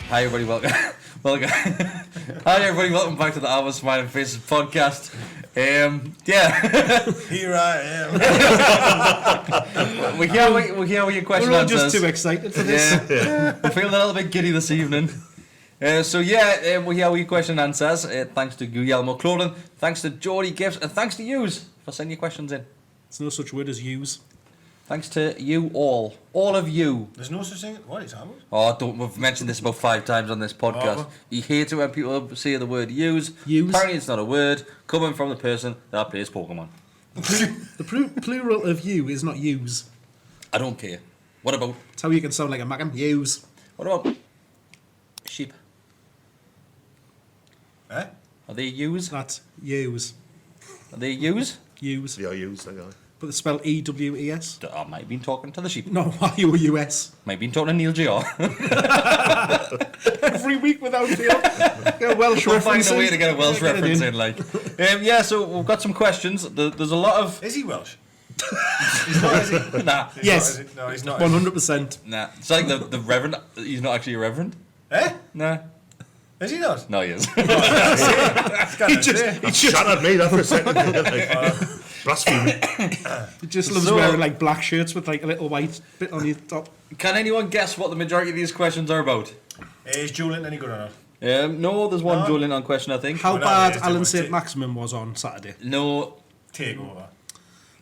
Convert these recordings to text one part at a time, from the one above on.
Hi everybody, welcome. Hi everybody, welcome back to the Alvin Smiling Faces podcast. Here I am. We're here with your question We're all answers. just too excited for this. We're feeling a little bit giddy this evening. We're here with your question and answers. Thanks to Guillermo Clothing, thanks to GEORDIE Gifts, and thanks to yous for sending your questions in. There's no such word as use. Thanks to you all of you. There's no such thing. What is happening? We've mentioned this about 5 times on this podcast. He hates it when people say the word use. Use. Apparently it's not a word coming from the person that plays Pokemon. The plural of you is not use. I don't care. What about... That's how you can sound like a Mackin. Use. What about... sheep? Eh? Are they use? That's use. Are they use? Use. Yeah, use that guy. But it's spelled E-W-E-S. I might have been talking to the sheep. No, Y-O-U-S. Might have been talking to Neil Gr. Every week without fail. Get a Welsh We'll reference find a way in. to get a Welsh Get it reference in, like. So we've got some questions. There's a lot of... Is he Welsh? He's not, is he? Nah. Yes. No, he's not. 100%. Nah. It's like the reverend. He's not actually a reverend. Eh? Nah. Is he not? No, he is. He just Shut me that for a second. Blasphemy. He just loves So- wearing like black shirts with like a little white bit on his top. Can anyone guess what the majority of these questions are about? Is Julian any good or not? No, there's one No. Julian on question, I think. How no, bad it's Alan the St. one- Maximin was on Saturday. No. Takeover.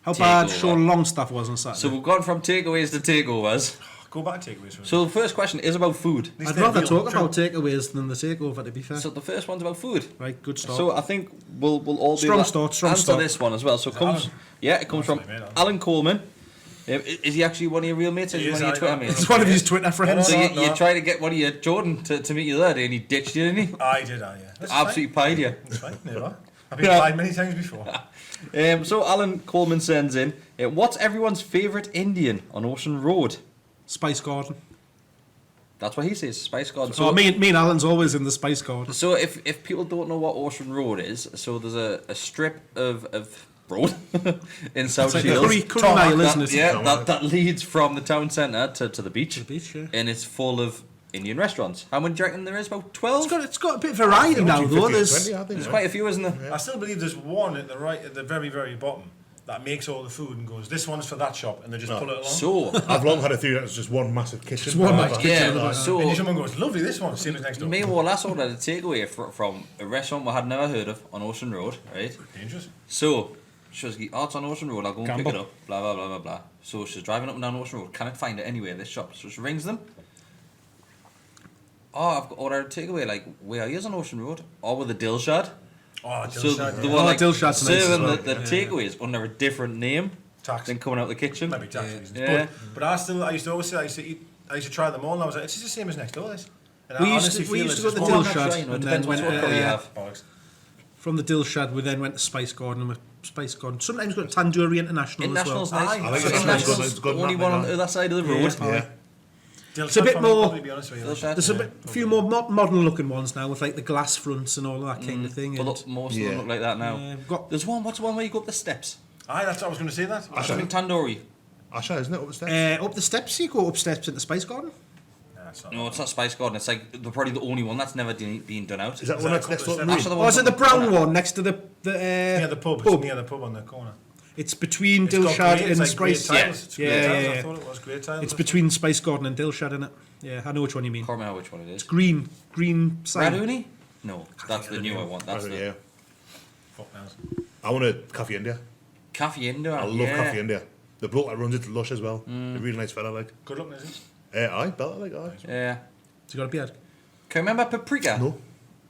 How bad Takeover. Sean Longstaff was on Saturday. So we've gone from takeaways to takeovers. Go back to takeaways for a So the first question is about food. At least I'd they're rather real. talk about takeaways than the takeover, to be fair. So the first one's about food. Right, good start. So I think we'll all be Strong able to start, strong answer start. this one as well. So it comes, Alan? it comes from That's what I made, Alan Coleman. Is he actually one of your real mates? Or is he He one is, of your Twitter I know. mates? It's one of his Twitter friends. So No, you tried to get one of your Jordan to meet you the other day, and he ditched you, didn't he? I did, yeah. That's Absolutely pied you. fine. That's fine, never. I've been Yeah. fired many times before. So Alan Coleman sends in, what's everyone's favourite Indian on Ocean Road? Spice Garden. That's what he says, Spice Garden. So me and Alan's always in the Spice Garden. So if people don't know what Ocean Road is, so there's a strip of road in South It's like Shields. Curry Mile, isn't it? That leads from the town centre to the beach. The beach, yeah. And it's full of Indian restaurants. How many do you reckon there is? About 12? It's got a bit of variety now, though. 50 There's 20, I think. There's quite a few, isn't there? I still believe there's one at the right, at the very, very bottom, that makes all the food and goes, this one's for that shop, and they just pull it along. So, I've long had a theory that it's just one massive kitchen. Just one massive kitchen. yeah, and so someone goes, lovely, this one, same as next door. me and Wallace ordered a takeaway from a restaurant we had never heard of on Ocean Road, right? Dangerous. So, she was like, it's on Ocean Road, I'll go and pick Gamble. it up, blah, blah, blah, blah, blah. So she's driving up and down Ocean Road, can't find it anywhere, this shop. So she rings them. I've got ordered a takeaway, like, where are you on Ocean Road? Or with a Dilshad. Oh, So Dilshad, the yeah. one, Oh, like, Dilshad's nice as serving well. the takeaways under a different name Tax. than coming out the kitchen. Maybe tax reasons. Yeah. But I used to always say, I used to try them all, and I was like, it's just the same as next door, this. And We I used honestly to- we feel used it's to go to just the one- Dilshad. It and depends then what went, curry you have. Bollocks. from the Dilshad, we then went to Spice Garden. And Spice Garden. Sometimes we've got Tandoori International International's as well. nice. Aye. I think So it's International's nice, it's good, the only not one on like the other side of the road. Yeah. Dilshad a bit for me, more- probably, to be honest with you. Dilshad. There's a few more modern looking ones now with like the glass fronts and all of that kind of thing. Well, and, look, most of Yeah. them look like that now. we've got There's one, what's the one where you go up the steps? Aye, that's what I was going to say that. Something tandoori. Asha, isn't it? Up the steps? up the steps. You go up steps into Spice Garden. Nah, it's not. No, it's not Spice Garden. It's like they're probably the only one that's never been done out. Is that Is one that that's a next couple door of to me? Actually, Oh, is it the brown one next to the Near the pub. It's near the pub on the corner. It's between It's got Dilshad great- and it's like great Spice. tiles. It's great Yeah, tiles. yeah, I yeah. thought it was great tiles. It's between Spice Garden and Dilshad, innit? Yeah, I know which one you mean. Can't remember which one it is. Green sign. Raduni? No, that's the new one. That's the Yeah. Fuck knows. I want a Cafe India. Cafe India. I love Cafe India. The bloke that runs it's lush as well. A really nice fella, like. Good looking, is it? Aye, Bella, like, aye. Yeah. Has he got a beard? Can you remember Paprika? No.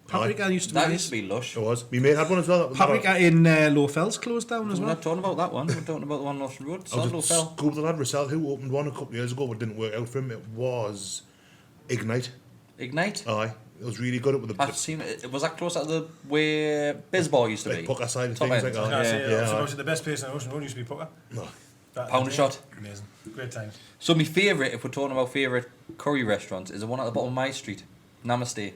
Paprika used to be That nice. used to be lush. It was. Me mate had one as well. That was Paprika in Lowfell's closed down as We're well. not talking about that one. We're talking about the one on Ocean Road. I Solid was fell. at school with the lad Russell who opened one a couple of years ago but didn't work out for him. It was Ignite. Ignite. Aye. It was really good. It with the I've seen it. Was that close at the where Bisball used to like be? pucker side of Top things end. like I was that. going to say, Yeah, I aye. suppose the best place in Ocean Road used to be Pucker. No. Pound a shot. Amazing. Great times. So my favourite, if we're talking about favourite curry restaurants, is the one at the bottom of my street. Namaste.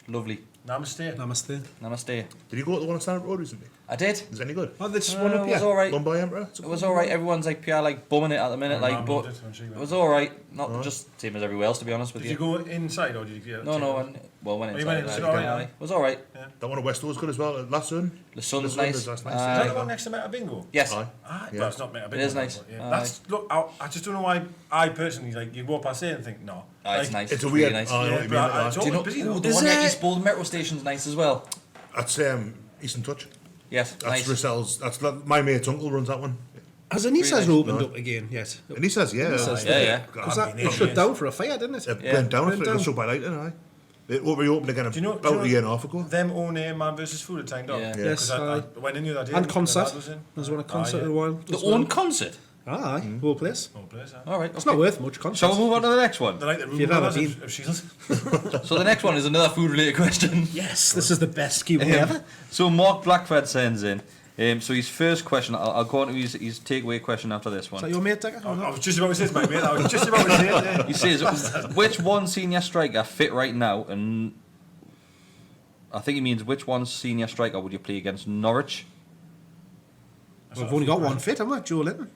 Lovely. Namaste. Namaste. Namaste. Did you go to the one on Standard Road recently? I did. Is it any good? Oh, this one up It was here. alright. One by Emperor? It was alright. Everyone's like PR like bumming it at the minute, like, but it was alright. Not just same as everywhere else, to be honest with Did you go inside or did you get No, when you inside, went inside, alright, it was alright. That one at Westall was good as well. Last Sun. The sun's Sun nice. is nice. Is that the one next to Meta Bingo? Yes. Aye. Well, it's not Meta Bingo. It is nice. But, yeah. That's look. I just don't know why. I personally like you walk past it and think no. It's Like, nice. It's a really weird. nice. I know what you mean. but it's Do you know? always busy though. The Is one near it? East Bolton Metro Station's nice as well. That's Eastern Touch. Yes, That's nice. Roselle's. That's my mate's uncle runs that one. Has Anissa's Really opened nice. up again yet? And he says, yeah. Yeah. Because I've that been it shut in down for a fire, didn't it? It Yeah. went down. Went It down. was shut by lighting, aye. It reopened again Do you know? about a year and a half ago. Them own Man versus Food at Tyne Dock. Yeah. Yes, Because I went in the other day. And my concert. dad was in. There's one a concert yeah. in a while. The as well. own concert. Aye, whole place. No place, All right. It's not worth much concert. Shall we move on to the next one? They're like the room you've ever brothers been. of Shields. So the next one is another food-related question. Yes, this is the best Q&A ever. So Mark Blackford sends in. So his first question, I'll go on to his takeaway question after this Is that one. your mate, Deka? I was just about to say it, mate. I was just about to say it. Yeah. He says, which one senior striker fit right now? And I think he means which one senior striker would you play against Norwich? We've only got one fit, haven't we? Joe Linton.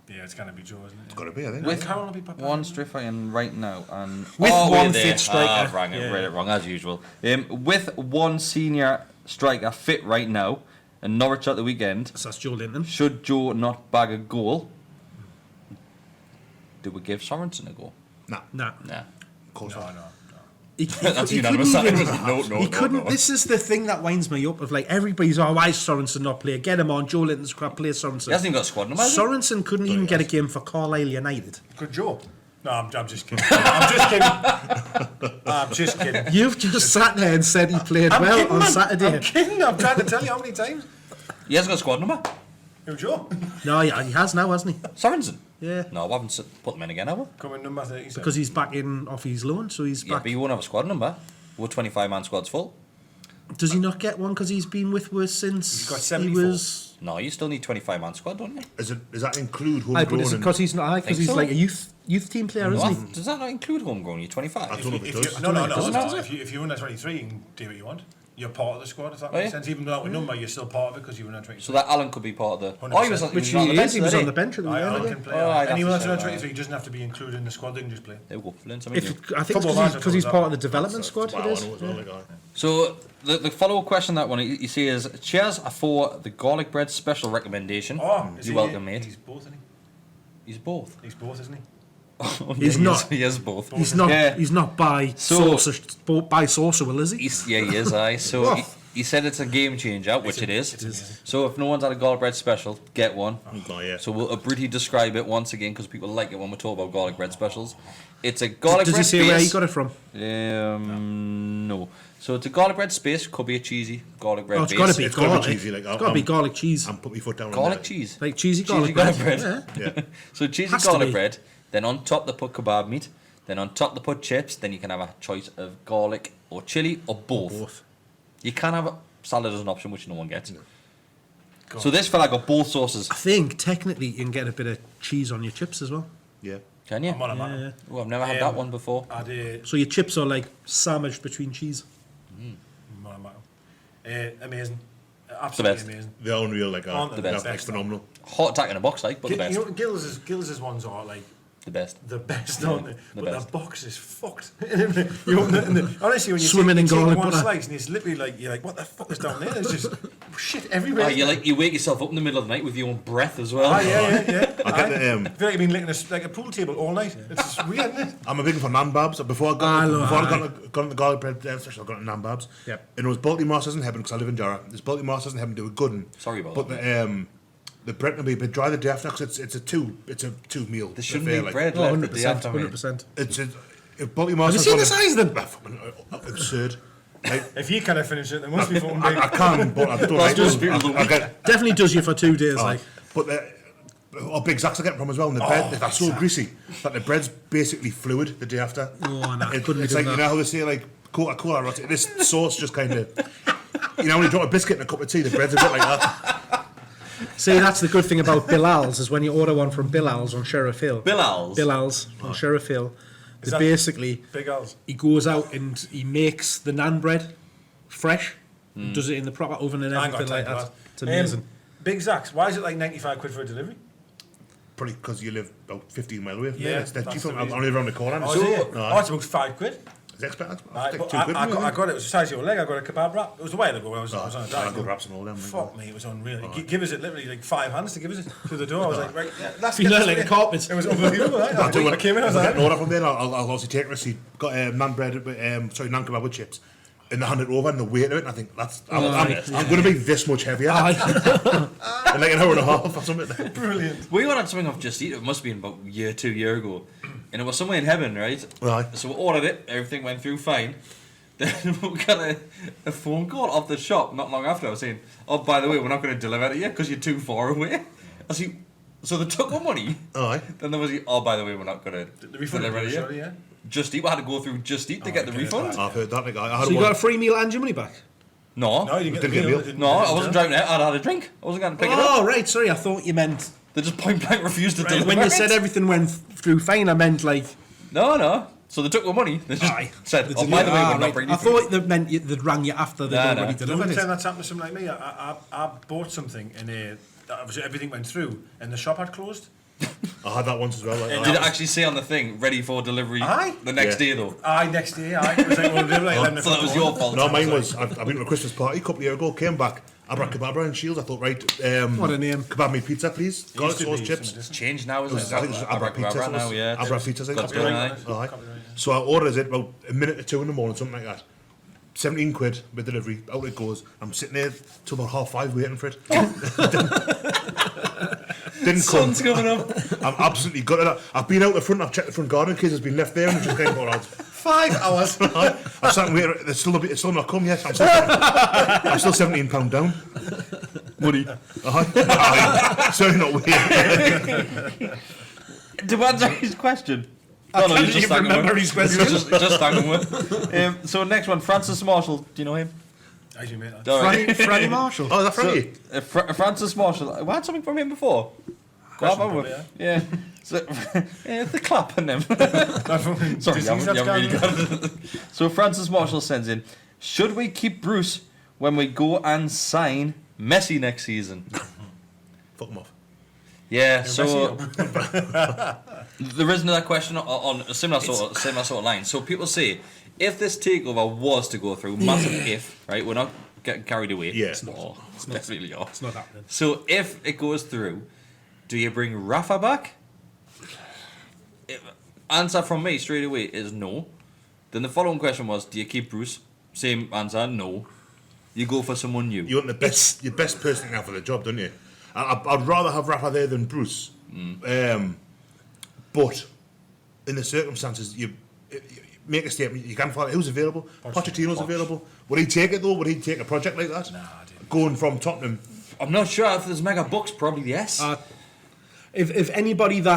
Yeah, it's gonna be Joe, isn't it? It's got to be, I think. With Carol will be Papa. one striker in right now and With we're one there. fit striker. Rang it, Yeah. read it wrong as usual. With one senior striker fit right now and Norwich at the weekend, So that's Joe Linton. should Joe not bag a goal? Do we give Sorensen a go? Nah, Nah. Nah. of course No, not. no. That's he unanimous. couldn't even- No, he couldn't. This is the thing that winds me up. Of like everybody's, oh, why is Sorensen not play? Get him on. Joe Linton's crap. Play He Sorensen. hasn't even got a squad number, has he? Sorensen couldn't even get a game for Carlisle United. Good Joe. No, I'm just kidding. I'm just kidding. I'm just kidding. You've just sat there and said he played I'm well kidding, on man. Saturday. I'm kidding. I'm trying to tell you how many times. He hasn't got a squad number. Who, Joe? No, yeah, he has now, hasn't he? Sorensen? Yeah. No, we haven't put them in again, have we? Coming number 37. Because he's back in off his loan, so he's Yeah, back. but he won't have a squad number. We're 25-man squad's full. Does he not get one because he's been with us since He's got he 74. was? No, you still need 25-man squad, don't you? Does that include Aye, but homegrown? is it because he's not? Because Think he's so. like a youth team player, isn't he? Does that not include homegrown? You're 25. I don't know if it does. No. Doesn't it? If you're under 23, you can do what you want. You're part of the squad, if that Oh, makes yeah? sense. Even though that number, you're still part of it because you're under 23. So that Alan could be part of the... 100%. Oh, he was on, Which he was on the he bench is. He was today. on the bench at the Aye, end. Alan can play. Oh, aye, that's Anyone a that's shame, under aye. 23 doesn't have to be included in the squad, they can just play. There we go. Learn something new. I think Football it's manager because he's does part that. of the development squad. Wow, It I is. know as well, like, aye. So the follow-up question that one, he says, cheers for the garlic bread special recommendation. Oh, is You're he- welcome, mate. He's both, isn't he? He's both. He's both, isn't he? He's not. He is both. He's not. Yeah. He's not by So- Saucerwell, is he? He is, aye. So Oh. he said it's a game changer, which it is. It's amazing. So if no one's had a garlic bread special, get one. Oh, yeah. So we'll briefly describe it once again because people like it when we talk about garlic bread specials. It's a garlic Does bread he say where he base. got it from? No. So it's a garlic bread space. Could be a cheesy garlic bread Oh, it's base. got to be It's gotta be garlic. cheesy, like, It's got to be garlic cheese, And put my foot down on Garlic that. cheese. like cheesy Cheesy garlic garlic bread. bread. Yeah. Yeah. So cheesy Has to garlic be. bread. Then on top they put kebab meat. Then on top they put chips. Then you can have a choice of garlic or chili or both. Both. You can have a salad as an option, which no one gets. So this fella got both sauces. I think technically you can get a bit of cheese on your chips as well. Yeah. Can you? I'm on a Yeah. man. Oh, I've never had that one before. So your chips are like sandwiched between cheese. Amazing. Absolutely best. amazing. They're unreal, like, Aren't they? The best. They're like phenomenal. Heart attack in a box, like, but the best. You know, Gills's ones are like The best. the best, aren't they? the But best. the box is fucked. You open it and honestly, when you Swimming take, in you take garlic one butter. slice and it's literally like, you're like, what the fuck is down there? There's just shit everywhere. You wake yourself up in the middle of the night with your own breath as well. Ah, yeah. I get the, I feel like I've been licking like a pool table all night. It's just weird, isn't it? I'm a big fan for nan babs. Before I got the garlic bread special, I got nan babs. Yep. And it was Baltimore sausage in heaven because I live in Jarrah. There's Baltimore sausage in heaven. They were good. Sorry about but that. The bread will be a bit dry the day after because it's a two meal. There shouldn't affair, be like. bread Oh, left the day 100%. after, mate. 100%. It's Baltimore Have you sausage. seen the size of them? Absurd. Like, If you can't finish it, then must be fucking big. I can, but I don't That's like just them. beautiful. I get, Definitely does you for 2 days. Like but Big Zacks I get from as well, and the bread they're so greasy that the bread's basically fluid the day after. Oh, no, I couldn't It's do like, that. you know how they say, like, Coca-Cola, right? This sauce just kind of, you know, when you drop a biscuit in a cup of tea, the bread's a bit like that. see, that's the good thing about Bilal's is when you order one from Bilal's on Sheriff Hill. Bilal's on Sheriff Hill. Is They that- basically Big Al's. he goes out and he makes the naan bread fresh, does it in the proper oven and I ain't got everything time like for that. It's amazing. Big Zach's, why is it like 95 quid for a delivery? Probably because you live about 15 mile away. Yeah, It's cheap. that's the I'm reason. only around the corner. Oh, So, is it? no, It's about 5 quid. it's expert. Right, but I got it. It was the size of your leg. I got a kebab wrap. It was a while ago when I was on a I diet. got wraps and all them. Fuck me, it was unreal. Give us it literally like 5 hands to give us it through the door. I was like, right, yeah, let's You get know, this like a in. carpet. It was unbelievable. Right? I came in, I was I'll like, get an order from there. I'll obviously take a receipt. Got naan bread, naan kebab with chips. And they hand it over and the weight of it, and I think I'm going to be this much heavier. In like an hour and a half or something. brilliant. We ordered something off Just Eat. It must have been about 2 years ago. And it was somewhere in heaven, right? Right. So we ordered it. Everything went through fine. Then we got a phone call off the shop not long after. I was saying, oh, by the way, we're not going to deliver to you because you're too far away. I see. So they took our money. Aye. Then there was, oh, by the way, we're not going to The refund, deliver to you. sorry, yeah. Just Eat. We had to go through Just Eat to get the okay, refund. right. I've heard that. Like, I had So you one. got a free meal and your money back? No. No, you didn't Didn't get get the a meal. meal. No, I wasn't driving out. I'd had a drink. I wasn't going to pick it up. Oh, right, sorry, I thought you meant... They just point blank refused to deliver When you it. said everything went through fine, I meant like... No. So they took our money. They just Aye. said, oh, by the way, we're not bringing I you food. thought that meant they'd rang you after they'd No, already no. The delivered only it. time that's happened to someone like me, I bought something and everything went through and the shop had closed. I had that once as well. Like, Did it actually say on the thing, ready for delivery Aye. the next Yeah. day though? Next day, it was like, well, they were like 11 So that was your fault. No, mine was. I've been to a Christmas party a couple of years ago. Came back. Abra Kebabra in Shields. I thought, right. What a name. Kebab meat pizza, please. Garlic sauce, chips. It's changed now, isn't it? I think it's Abra Pizza. Abracadabra now, yeah. Abra Pizza. I think. Got going, aye. Aye. So I ordered it about a minute to 2 in the morning, something like that. 17 quid with delivery. Out it goes. I'm sitting there till about 5:30 waiting for it. Didn't come. Sun's coming up. I'm absolutely gutted. I've been out the front. I've checked the front garden in case it's been left there, and it's just kind of all 5 hours. I'm sat waiting. It's still not come yet. I'm still £17 down. Money. Aye. Certainly not waiting. To answer his question. I you can't just even thank him remember with- his question. Just thank him with. So next one, Francis Marshall. Do you know him? As you mate. All right. Franny Marshall. Oh, is that Frankie? Francis Marshall. We had something from him before. Question Well, probably, yeah. So, the clap and them. Sorry, you haven't really got it. So Francis Marshall sends in, should we keep Bruce when we go and sign Messi next season? Fuck him off. Yeah, so there is another question on a similar sort of line. So people say, if this takeover was to go through, massive if, right? We're not getting carried away. Yeah. It's not. It's definitely not. It's not happening. So if it goes through, do you bring Rafa back? Answer from me straight away is no. Then the following question was, do you keep Bruce? Same answer, no. You go for someone new. You want your best person now for the job, don't you? I'd rather have Rafa there than Bruce. But in the circumstances, you make a statement. You can find who's available. Pochettino's available. Would he take it though? Would he take a project like that? Nah, I didn't. Going from Tottenham. I'm not sure if there's mega bucks, probably yes. If anybody I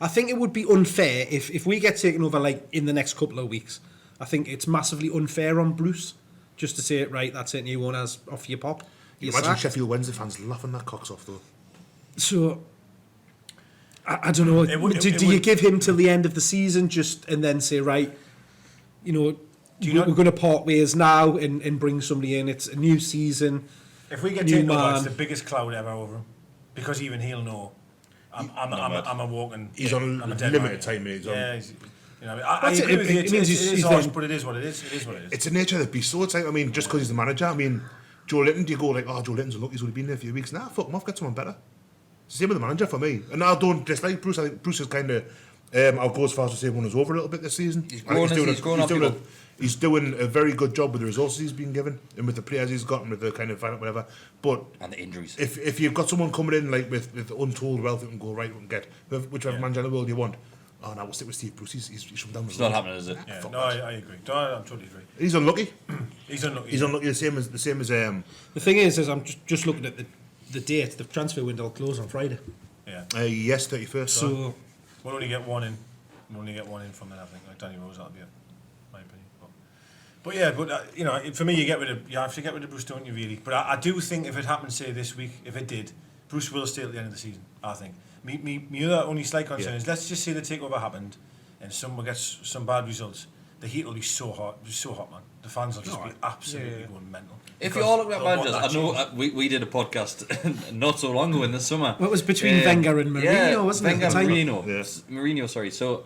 think it would be unfair if we get taken over like in the next couple of weeks. I think it's massively unfair on Bruce just to say it right. That's it. New owners off your pop. You're Imagine sacked. Sheffield Wednesday fans laughing their cocks off though. So I don't know. Do you give him till the end of the season just and then say right? You know, we're going to part ways now and bring somebody in. It's a new season. If we get New taken over, man. it's the biggest cloud ever over him. Because even he'll know. I'm a walking. He's on I'm a dead limited man. time. He's on. Yeah, you know, I That's it. agree with you. It means It he's is harsh, then- but it is what it is. It is what it is. It's the nature of the beast. So it's like, I mean, just because he's the manager. I mean, Joe Linton. Do you go like, oh, Joe Linton's unlucky. He's only been there a few weeks. Nah, fuck him off. Get someone better. Same with the manager for me. And I don't dislike Bruce. I think Bruce is kind of. I'll go as far as to say won us over a little bit this season. He's grown He's doing a very good job with the resources he's been given and with the players he's got and with the kind of whatever. But and the injuries. if you've got someone coming in like with untold wealth that can go right and get whichever manager in the world you want, oh no, we'll stick with Steve Bruce. He's from down the It's road. not happening, is it? Yeah, Fuck no, I agree. No, I'm totally agree. He's unlucky. He's unlucky. He's unlucky. The same as The thing is I'm just looking at the date. The transfer window will close on Friday. Yeah. yes, 31st. So We'll only get one in. We'll only get one in from that, I think. Like Danny Rose, that'll be my opinion. But yeah, you know, for me, you have to get rid of Bruce, don't you, really? But I do think if it happens, say, this week, if it did, Bruce will stay at the end of the season, I think. Me other only slight concern is, let's just say the takeover happened and someone gets some bad results. the heat will be so hot, man. The fans will just be absolutely going mental. If you all look at managers, I know we did a podcast not so long ago in the summer. Well, it was between Wenger and Mourinho, wasn't it? Wenger and Mourinho. Yes. Mourinho, sorry. So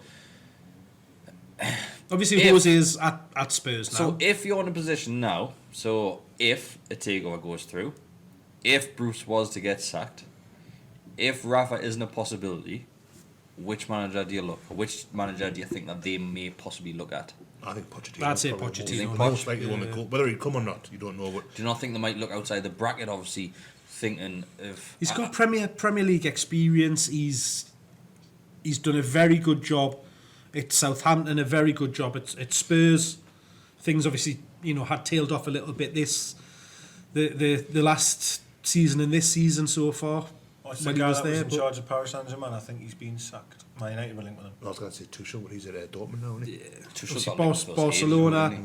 obviously, Jose is at Spurs now. So if you're in a position now, so if a takeover goes through, if Bruce was to get sacked, if Rafa isn't a possibility, which manager do you look? Or which manager do you think that they may possibly look at? I think Pochettino. I'd say probably Pochettino. most likely one to go. Whether he'd come or not, you don't know. But Do you not think they might look outside the bracket? Obviously, thinking of He's got Premier League experience. He's done a very good job at Southampton, a very good job at Spurs. Things obviously, had tailed off a little bit the last season and this season so far. What's the guy that was in charge of Paris Saint-Germain? I think he's been sacked. Man United were linked with him. I was going to say Tuchel, but he's at Dortmund now, isn't he? Tuchel Barcelona.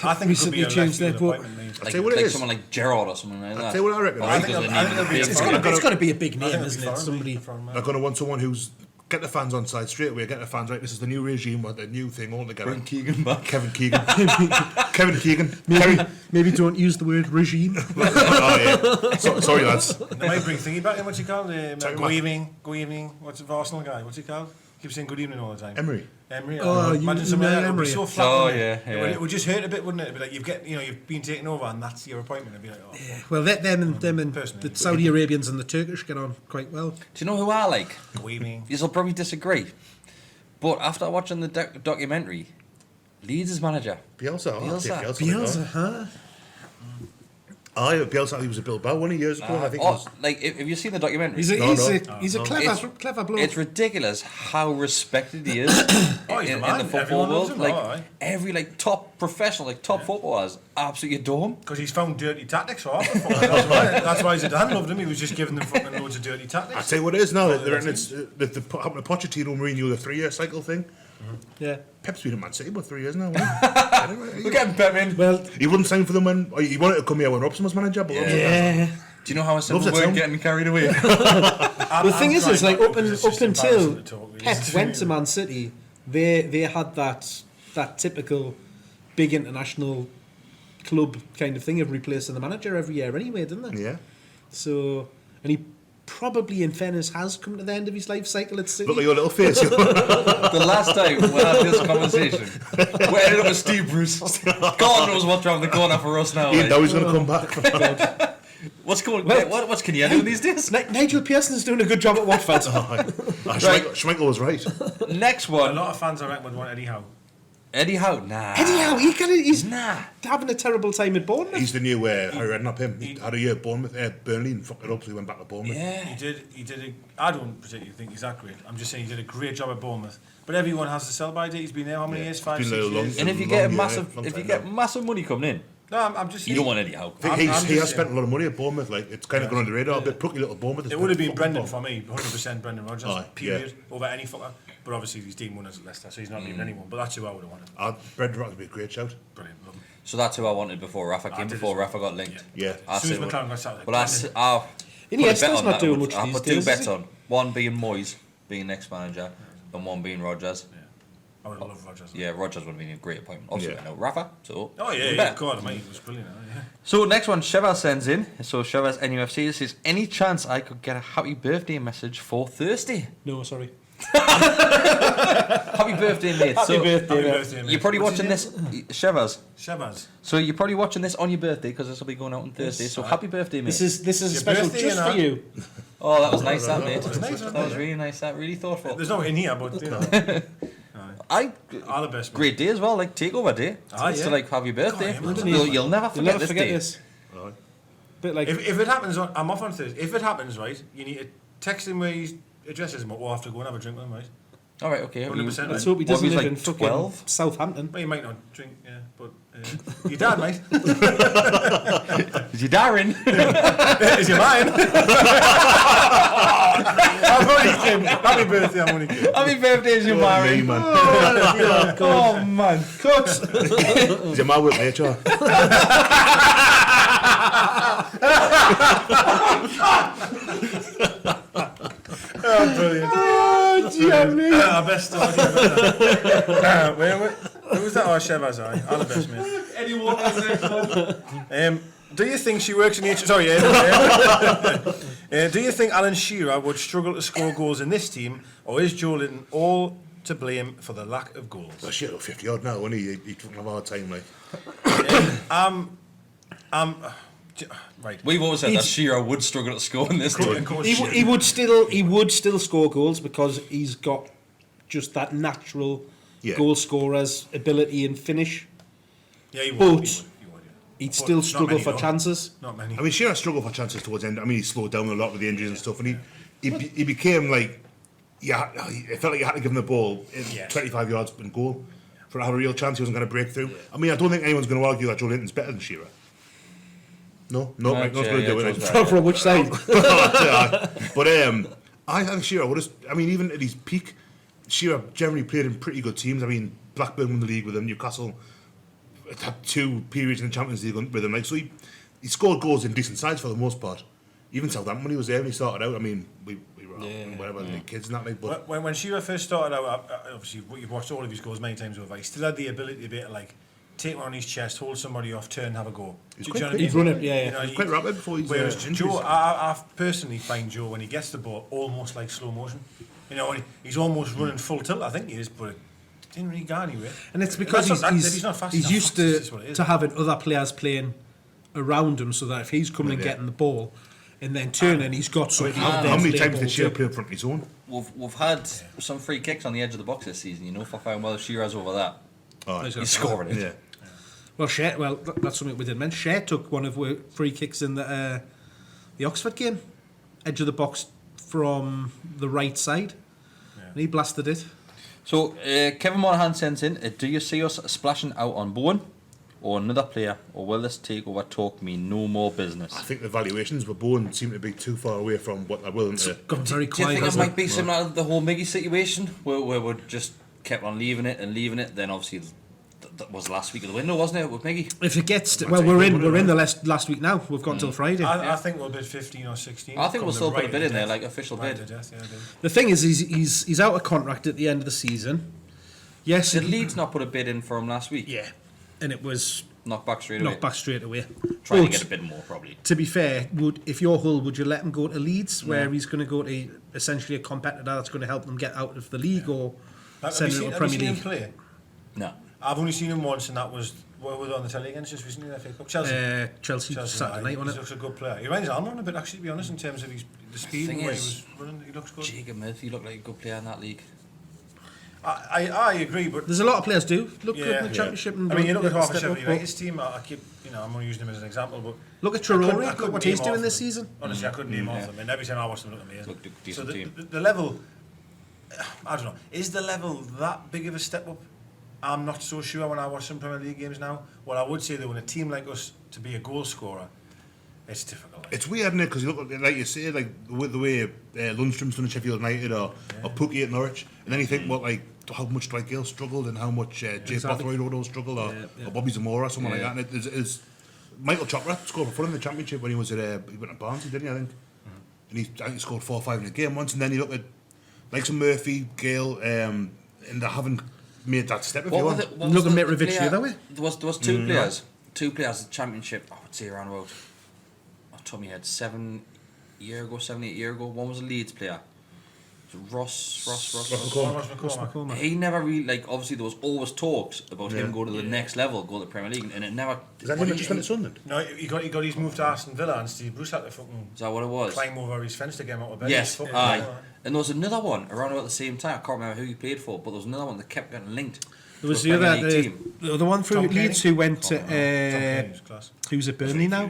I think it could be a changed their like someone like Gerrard or something like that. I'll tell you what I reckon. I think It's got to be a big name, isn't it? Somebody. They're going to want someone who's get the fans on side straight away. Get the fans right. This is the new regime or the new thing all together. Bring Keegan back. Kevin Keegan. Maybe don't use the word regime. Oh yeah. Sorry lads. They might bring thingy back in. What's he called? Go evening. What's the Arsenal guy? What's he called? Keeps saying good evening all the time. Emery. Oh, imagine something like that. It would be so flat. Oh, wouldn't yeah, it? yeah. It would just hurt a bit, wouldn't it? It'd be like you've been taken over and that's your appointment. It'd be like, oh. Yeah. Well, them and the Saudi Arabians and the Turkish get on quite well. Do you know who I like? Go evening. You'll probably disagree, but after watching the documentary, Leeds' manager Bielsa, huh? Bielsa, he was a Bilbao 1 years ago. I think. If you've seen the documentary, He's a clever bloke. It's ridiculous how respected he is in the football world. Every top professional, top footballers absolutely adore him. Because he's found dirty tactics for half the That's why Zidane loved him. He was just giving them fucking loads of dirty tactics. I'll tell you what it is now. They're in the Pochettino Mourinho, the 3-year cycle thing. Yeah. Pep's been at Man City about 3 years now. We're getting Pep in. Well, he wouldn't sign for them when he wanted to come here when Robson was manager. But yeah. Do you know how I said we weren't getting carried away? The thing is like up until Pep went to Man City, they had that typical big international club kind of thing of replacing the manager every year anyway, didn't they? Yeah. So, and he probably, in fairness, has come to the end of his life cycle at City. Look at your little face. The last time we had this conversation, we ended up with Steve Bruce. God knows what's around the corner for us now. He knows he's going to come back. What's going? What's Kenny doing these days? Nigel Pearson's doing a good job at Watford. Schmeichel was right. Next one. A lot of fans, I reckon, would want Eddie Howe. Eddie Howe, nah. Eddie Howe, he's having a terrible time at Bournemouth. He's the new Harry Redknapp. He had a year at Burnley and fucked it up, so he went back to Bournemouth. Yeah, he did. I don't particularly think he's that great. I'm just saying he did a great job at Bournemouth. But everyone has to sell by date. He's been there how many years? 5, 6 years. And if you get massive money coming in, no, I'm just saying. You don't want Eddie Howe. He has spent a lot of money at Bournemouth. It's kind of gone under the radar a bit. Plucky little Bournemouth. It would have been Brendan for me, 100% Brendan Rodgers. Period. Over any fucker. But obviously he's Dean Winners at Leicester, so he's not leaving anyone. But that's who I would have wanted. Brendan Rodgers would be a great shout. Brilliant. Love him. So that's who I wanted before Rafa came. Before Rafa got linked. Yeah. As soon as McLaren got started. I'll Iniesta's not doing much I'll these put days. 2 bets on. One being Moyes being next manager, and one being Rodgers. I would have loved Rodgers. Yeah, Rodgers would have been a great appointment. Obviously, I know Rafa. So. Oh yeah. God, mate, he was brilliant. Yeah. So next one, Sheva sends in. So Sheva's NUFC says, any chance I could get a happy birthday message for Thursday? No, sorry. Happy birthday, mate. Happy birthday, You're probably watching this, Shevaz. So you're probably watching this on your birthday because this will be going out on Thursday. So happy birthday, mate. This is a special just for you. Oh, that was nice, that mate. That was really nice. That really thoughtful. There's no in here, but you know. All the best. Great day as well, like takeover day. To have your birthday. You'll never forget this. Right. Bit like if it happens, I'm off on Thursday. If it happens, right, you need to text him where his address is, but we'll have to go and have a drink with him, right? All right, okay. 100%. Let's hope he doesn't live in fucking 12? Southampton. Well, you might not drink, yeah, but your dad, mate. Is your Darren? Is your mine? I'm only kidding. Happy birthday, I'm only kidding. Happy birthday, is your Darren. Oh man, cut. Is your man with nature? Oh, brilliant. Oh, Jesus. Our best audio. Who was that? Oh, Shevaz, all the best, mate. Anyone is next one? Do you think she works in the... do you think Alan Shearer would struggle to score goals in this team, or is Joe Linton all to blame for the lack of goals? Well, shit, 50 odd now, wouldn't he? He took him a hard time, like. Right. We've always said that Shearer would struggle to score in this team. He would still score goals because he's got just that natural goal scorer's ability and finish. Yeah, he would. But he'd still struggle for chances. Not many. I mean, Shearer struggled for chances towards the end. I mean, he slowed down a lot with the injuries and stuff, and he became like, it felt like you had to give him the ball in 25 yards and goal for to have a real chance. He wasn't going to break through. I mean, I don't think anyone's going to argue that Joe Linton's better than Shearer. No, right, not going to do it. From which side? But I think Shearer would have. I mean, even at his peak, Shearer generally played in pretty good teams. I mean, Blackburn won the league with him. Newcastle had 2 periods in the Champions League with him. Like, so he scored goals in decent sides for the most part. Even Southampton when he was there, when he started out. I mean, we were whatever the kids and that. Like, but when Shearer first started out, obviously you've watched all of his goals many times over. He still had the ability to be able to, like, take one on his chest, hold somebody off, turn, have a go. He's run it, yeah. You know, he's quite rapid before he's. Whereas Joe, I personally find Joe when he gets the ball almost like slow motion. You know, he's almost running full tilt. I think he is, but it didn't really go anywhere. And it's because he's not fast. He's enough. used to having other players playing around him, so that if he's coming and getting the ball and then turning, he's got something. How many times did Shearer play in front of his own? We've had some free kicks on the edge of the box this season. You know, for how well Shearer's over that. He's scoring it. Yeah. Well, that's something we didn't mention. Shea took one of the free kicks in the Oxford game, edge of the box from the right side, and he blasted it. So, Kevin Monahan sends in, do you see us splashing out on Bowen or another player, or will this takeover talk me no more business? I think the valuations for Bowen seem to be too far away from what they're willing to. Gone very Do you quiet. think it might be similar to the whole Miggy situation, where we just kept on leaving it, then obviously that was last week of the window, wasn't it, with Miggy? If it gets we're in the last week now. We've got until Friday. I think we'll bid 15 or 16. I think we'll still put a bid in there, like official bid. The thing is, he's out of contract at the end of the season. Yes. Did Leeds not put a bid in for him last week? Yeah, and it was knocked back straight away. Trying to get a bit more, probably. To be fair, if you're Hull, would you let him go to Leeds, where he's going to go to essentially a competitor that's going to help them get out of the league, or send him to Premier League? Play? No. I've only seen him once, and that was where we were on the telly against just recently in the FA Cup. Chelsea Saturday night, wasn't it? He looks a good player. He reminds Almiron a bit, actually, to be honest, in terms of the speed and where he was running. He looks good. Jacob Murphy looked like a good player in that league. I agree, but there's a lot of players do look good in the Championship. I mean, you look at half a Sheffield United's team. I keep, I'm only using him as an example, but look at Traore. Look what he's doing this season. Honestly, I couldn't name all of them, and every time I watch them, look amazing. Look decent team. The level, I don't know. Is the level that big of a step up? I'm not so sure when I watch some Premier League games now. What I would say though, when a team like us to be a goal scorer, it's difficult. It's weird, isn't it? Because you look, like you say, like with the way Lundstrom's done at Sheffield United or Pookie at Norwich, and then you think, how much Dwight Gale struggled and how much Jay Bothroyd struggled, or Bobby Zamora, someone like that. And it's Michael Chopra scored for fun in the Championship when he was at he went to Barnsley, didn't he? I think, and I think he scored 4 or 5 in a game once. And then you look at like some Murphy, Gale, and they haven't made that step. If you want, look at Mitrovic the other way. There was two players. Two players at the Championship. I would say around about. Tommy had 7, 8 years ago. One was a Leeds player. Ross McCormack. He never really, obviously there was always talks about him going to the next level, go to the Premier League, and it never. Is that him that just went to Sunderland? No, he got his move to Aston Villa, and Steve Bruce had to fucking. Is that what it was? Climb over his fence to get him out of bed. Yes, aye. And there was another one around about the same time. I can't remember who he played for, but there was another one that kept getting linked. There was the other one through Leeds who went to. Who's at Burnley now?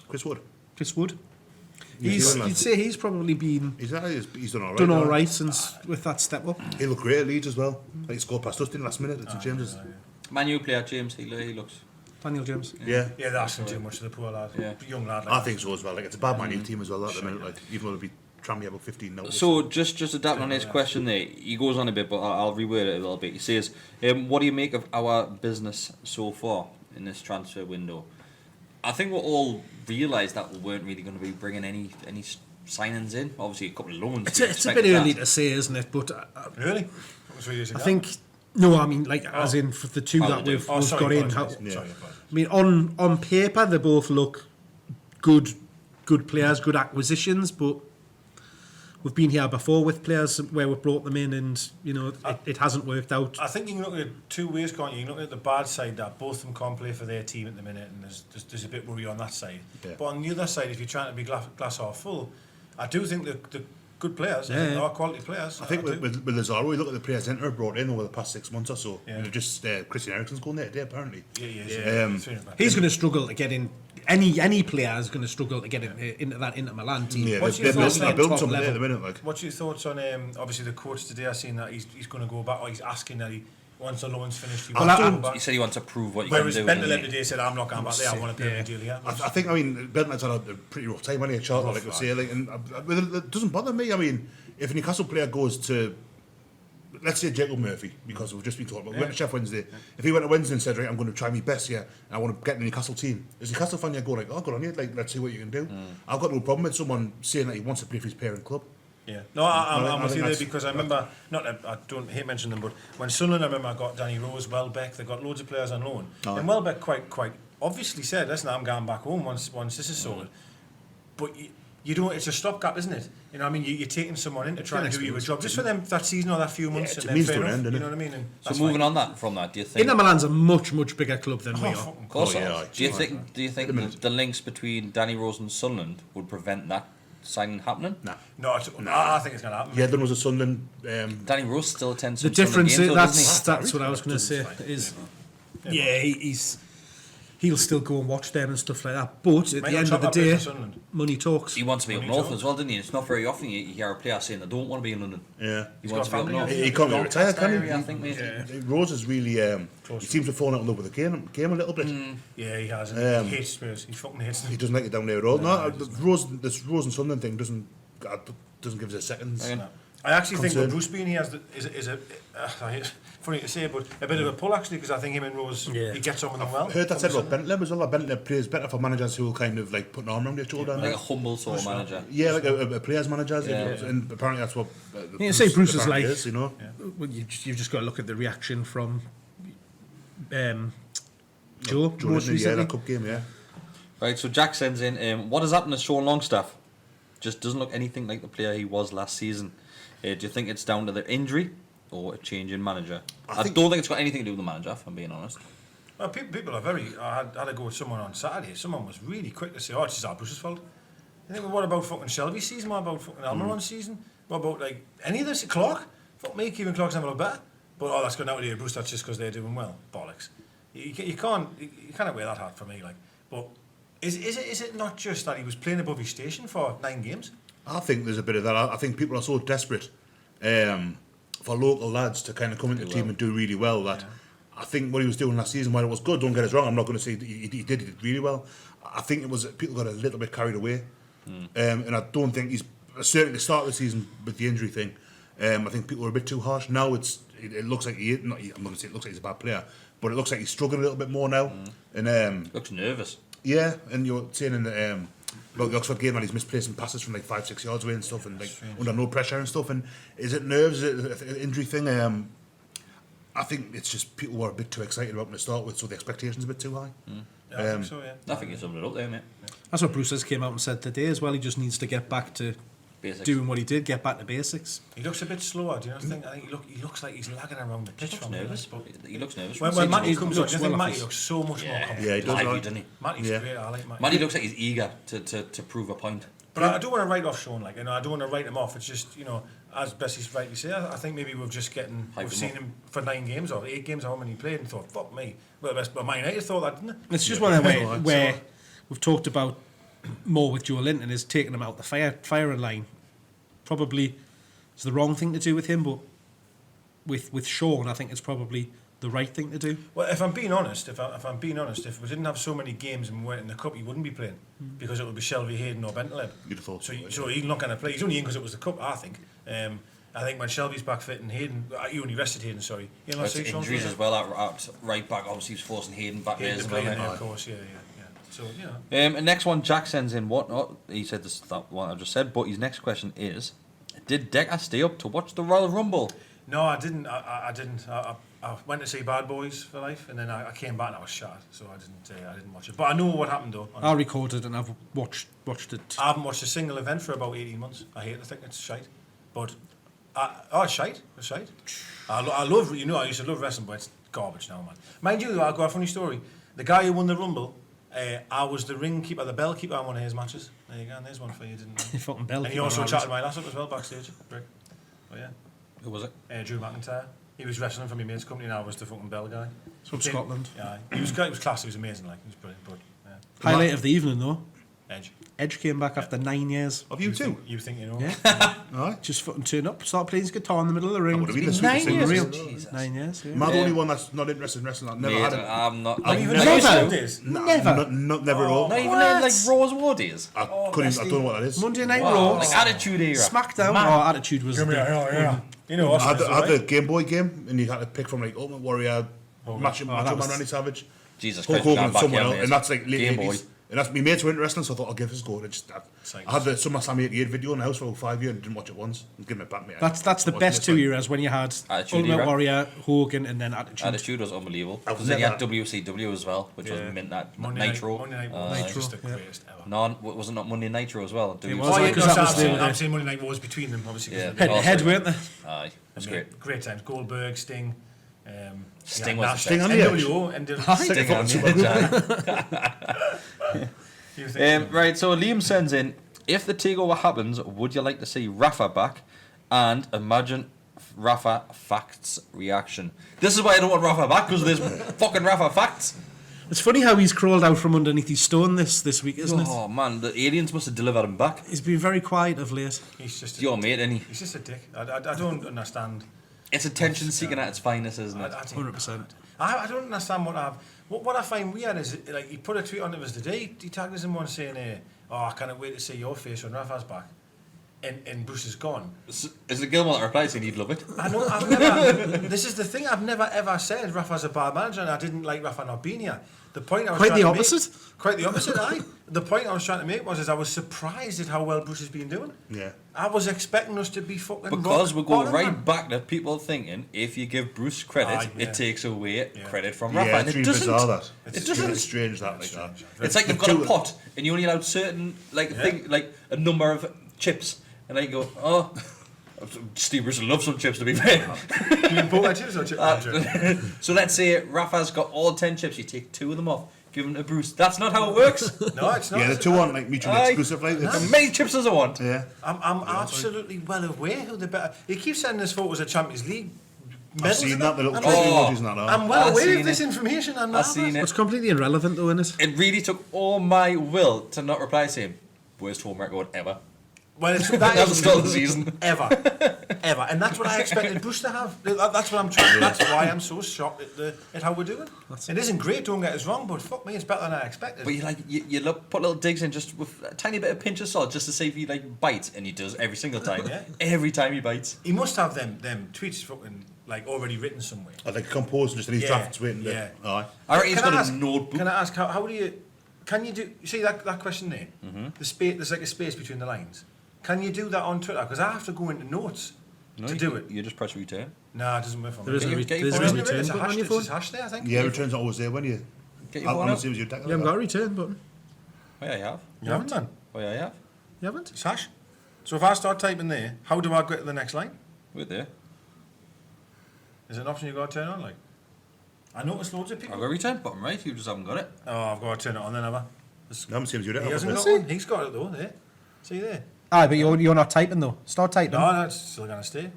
Chris Wood. You'd say he's probably been. He's done all right. Done all right since with that step up. He looked great at Leeds as well. Like he scored past us in the last minute. It's James. Manu player James. He looks. Daniel James. Yeah, they're asking too much to the poor lad. Yeah, young lad. I think so as well. Like it's a bad Manu team as well at the minute. Like even though they'll be trying to be about 15 now. So just adapting on his question there, he goes on a bit, but I'll reword it a little bit. He says, "What do you make of our business so far in this transfer window?" I think we all realised that we weren't really going to be bringing any signings in. Obviously, a couple of loans. It's a bit early to say, isn't it? But Really? I think no. I mean, like as in for the two that we've got in. I mean, on paper they both look good players, good acquisitions, but we've been here before with players where we've brought them in and, you know, it hasn't worked out. I think you can look at it two ways, can't you? You can look at the bad side that both of them can't play for their team at the minute, and there's a bit worry on that side. Yeah. But on the other side, if you're trying to be glass half full, I do think the good players, I think they are quality players. I think with Lazaro, we look at the players Inter brought in over the past 6 months or so. Yeah. Just Christian Eriksen's going there today, apparently. He's going to struggle to get in. Any player is going to struggle to get into that Inter Milan team. Yeah, they're building something there at the minute. Like. What's your thoughts on obviously the coach today? I've seen that he's going to go back, or he's asking that once the loan's finished, he said he wants to prove what you can do. Whereas Bentaleb today said, I'm not going back there, I want to play a deal here. I think, Bentaleb's had a pretty rough time, hasn't he, Charlton, like I say, and it doesn't bother me. I mean, if a Newcastle player goes to, let's say Jacob Murphy, because we've just been talking about, we went to Sheffield Wednesday. If he went to Wednesday and said, right, I'm going to try my best here, and I want to get in the Newcastle team, as a Newcastle fan, you go like, oh, good on you, like, let's see what you can do. I've got no problem with someone saying that he wants to play for his parent club. Yeah, no, I'm with you there, because I remember, I don't hate mentioning them, but when Sunderland, I remember I got Danny Rose, Welbeck, they got loads of players on loan, and Welbeck quite obviously said, listen, I'm going back home once this is sorted. But you don't. It's a stopgap, isn't it? You know what I mean? You're taking someone in to try and do you a job just for them that season or that few months. It means to an end, you know what I mean? And so moving on from that, do you think Inter Milan's a much bigger club than we are? Of course, Do you think the links between Danny Rose and Sunderland would prevent that signing happening? No, I think it's going to happen. Yeah, there was a Sunderland. Danny Rose still attends. The difference is that's what I was going to say. Is he'll still go and watch them and stuff like that. But at the end of the day, money talks. He wants to be up north as well, didn't he? It's not very often you hear a player saying they don't want to be in London. Yeah. He wants to be up north. He can't be retired, can he? I think maybe. Rose is really... he seems to have fallen out in love with the game a little bit. Yeah, he has. He hates Spurs. He fucking hates them. He doesn't like it down there at all. This Rose and Sunderland thing doesn't give us a second. I actually think what Bruce being here is a funny to say, but a bit of a pull actually, because I think him and Rose, he gets on with them well. I've heard that said about Bentley as well. Bentley plays better for managers who will kind of like put an arm around their shoulder. Like a humble sort of manager. Yeah, like a player's manager. And apparently that's what. You say Bruce is like. Is, you know. Well, you've just got to look at the reaction from Joe most recently. Yeah, that cup game. Yeah. Right. So Jack sends in, what has happened to Sean Longstaff? Just doesn't look anything like the player he was last season. Do you think it's down to the injury or a change in manager? I don't think it's got anything to do with the manager, if I'm being honest. Well, people are very... I had to go with someone on Saturday. Someone was really quick to say, oh, it's Bruce's fault. I think, what about fucking Shelby's season? What about fucking Almiron's season? What about, like, any of this? Clark? Fuck me, Kevin Clark's never looked better. But, that's going out to Bruce, that's just because they're doing well. Bollocks. You can't wear that hard for me, like. But is it not just that he was playing above his station for 9 games? I think there's a bit of that. I think people are so desperate for local lads to kind of come into the team and do really well that I think what he was doing last season, while it was good, don't get us wrong, I'm not going to say he did really well. I think it was people got a little bit carried away, and I don't think he's certainly the start of the season with the injury thing. I think people were a bit too harsh. Now it looks like I'm not going to say it looks like he's a bad player, but it looks like he's struggling a little bit more now. And looks nervous. Yeah, and you're saying in the about the Oxford game that he's misplacing passes from like 5-6 yards away and stuff, and like under no pressure and stuff. And is it nerves? Is it an injury thing? I think it's just people were a bit too excited about him to start with, so the expectations are a bit too high. I think so, yeah. I think you summed it up there, mate. That's what Bruce has came out and said today as well. He just needs to get back to basics. Doing what he did, get back to basics. He looks a bit slower, do you not think? I think he looks like he's lagging around the pitch. He looks nervous. When Matty comes on, I think Matty looks so much more confident. Yeah, he does. Doesn't he? Matty's great, I like Matty. Matty looks like he's eager to prove a point. But I don't want to write off Sean, like, I don't want to write him off. It's just, as Bessie's rightly say, I think maybe we've seen him for 9 games or 8 games, how many he played, and thought, fuck me. Well, Man United thought that, didn't it? It's just one of them where we've talked about more with Joe Linton is taking him out the firing line. Probably it's the wrong thing to do with him, but with Sean, I think it's probably the right thing to do. Well, if I'm being honest, if we didn't have so many games and we weren't in the cup, he wouldn't be playing because it would be Shelby, Hayden or Bentaleb. Beautiful. So he's not going to play. He's only in because it was the cup, I think. I think when Shelby's back fit and Hayden, you only rested Hayden, sorry. Injuries as well at right back. Obviously, he was forcing Hayden back there as well. Of course, yeah. So, And next one, Jack sends in what? Oh, he said that one I just said, but his next question is: did Deka stay up to watch the Royal Rumble? No, I didn't. I didn't. I went to see Bad Boys for Life, and then I came back and I was shattered, so I didn't watch it. But I know what happened though. I recorded and I've watched it. I haven't watched a single event for about 18 months. I hate the thing. It's shite. But it's shite. It's shite. I love. I used to love wrestling, but it's garbage now, man. Mind you, I've got a funny story. The guy who won the Rumble, I was the ring keeper, the bell keeper on one of his matches. There you go. And there's one for you, didn't you? Fucking bell. And he also chatted my lass up as well backstage. Rick. Oh yeah. Who was it? Drew McIntyre. He was wrestling for my mate's company, and I was the fucking bell guy. From Scotland. Yeah, he was class. He was amazing. Like, he was brilliant. But highlight of the evening though. Edge came back after 9 years. Of you too? You think you know? Yeah. Alright. Just fucking turn up, start playing his guitar in the middle of the ring. That would have been the It's sweetest been thing. 9 years. Real. Jesus. 9 years. Yeah. Am I the only one that's not interested in wrestling? I've never Mate, had it. I'm not. Not even Never. nowadays. Never. Never at all. Not even What? in like Raw's War days. I couldn't. I don't know what that is. Monday Night Wow, Raw. like Attitude Era. SmackDown. Man. Oh, Attitude was. You know, I had right? the Game Boy game, and you had to pick from like Ultimate Warrior, Macho Man, was- Randy Savage, Jesus Hulk Christ, Hogan, going and back someone here, else, mate. and that's like late Game 80s. Boy. And that's my mates were into wrestling, so I thought I'll give this a go. I had the SummerSlam 88 video in the house for about 5 years and didn't watch it once. And give me back, mate. That's the best two eras when you had Attitude Ultimate Era. Warrior, Hogan, and then Attitude. Attitude was unbelievable. I've Because then you had never- WCW as well, which was mint that Nitro. Monday Night War was just the greatest ever. No, was it not Monday Nitro as well? was, Oh, like, yeah, 'cause no, that was the- I'm saying Monday Night Wars between them, obviously. 'cause Yeah. of the- Head to head, weren't they? Aye, it was great. Great times. Goldberg, Sting. Sting yeah, was Nash, the best. on the edge. NWO, and Sting on the edge, You think right, so Liam sends in, if the takeover happens, would you like to see Rafa back? And imagine Rafa Facts reaction. This is why I don't want Rafa back, because there's fucking Rafa Facts. It's funny how he's crawled out from underneath his stone this week, isn't it? Oh man, the aliens must have delivered him back. He's been very quiet of late. he's just It's your mate, isn't he? He's just a dick. I don't understand. It's attention seeking at its finest, isn't it? 100%. I don't understand what I find weird is like he put a tweet on of us today. He tagged us in one saying, "Oh, I can't wait to see your face when Rafa's back," and Bruce is gone. Is it Gilmore that replies saying he'd love it? I know. I've never. This is the thing. I've never ever said Rafa's a bad manager, and I didn't like Rafa not being here. The point I was Quite trying the to make- opposite. Quite the opposite. Aye. The point I was trying to make was I was surprised at how well Bruce has been doing. Yeah. I was expecting us to be fucking. Because we're rock going bottom, right man. back to people thinking if you give Bruce credit, Aye, yeah. it takes away Yeah. credit from Rafa. Yeah, and it's it really doesn't. bizarre that. It doesn't. It's strange that like that. It's like you've got a pot and you only allowed certain like a number of chips, and then you go, oh, Steve Bruce loves some chips to be fair. You mean both chips or chip? So let's say Rafa's got all 10 chips, you take 2 of them off, give them to Bruce. That's not how it works. No, it's not. Yeah, the two aren't like mutually Aye. exclusive. Like As it's, many chips as I want. yeah. I'm absolutely well aware who the better. He keeps sending us photos of Champions League. I've medals seen and that, the little I'm trophy like, emojis and that. I'm well I've aware seen of this it. information. I'm I've seen it. It's completely irrelevant, though, isn't it? It really took all my will to not reply to him. Worst home record ever. Well, that That was is the start of the season. ever, and that's what I expected Bruce to have. That's what I'm trying. That's why I'm so shocked at how we're doing. It isn't great. Don't get us wrong, but fuck me, it's better than I expected. But you put little digs in just with a tiny bit of pinch of salt just to see if he like bites, and he does every single time. Yeah. Every time he bites. He must have them tweets fucking like already written somewhere. I think composed just in these drafts waiting. Yeah. Aye. I reckon he's Can I got ask- a notebook. Can I ask how do you? Can you do? You see that question there? The space. There's like a space between the lines. Can you do that on Twitter? Because I have to go into notes to do it. You just press return. Nah, it doesn't work for me. There is a Get there's your a phone. return It's a button hash, on your it's phone. a hash there, I think. Yeah, returns not always there when you. Get your I'm phone not out. seeing as you take You haven't got a return button. Oh yeah, you have. You haven't, man. Oh yeah, you have. You haven't? It's hash. So if I start typing there, how do I get to the next line? Wait there. Is it an option you got to turn on? Like, I noticed loads of I've people. got a return button, right? You just haven't got it. Oh, I've got to turn it on then, have I? I haven't seen as you He hasn't got see. one. He's got it though. There. See there. Aye, but you're not typing, though. Start typing. No, it's still gonna stay.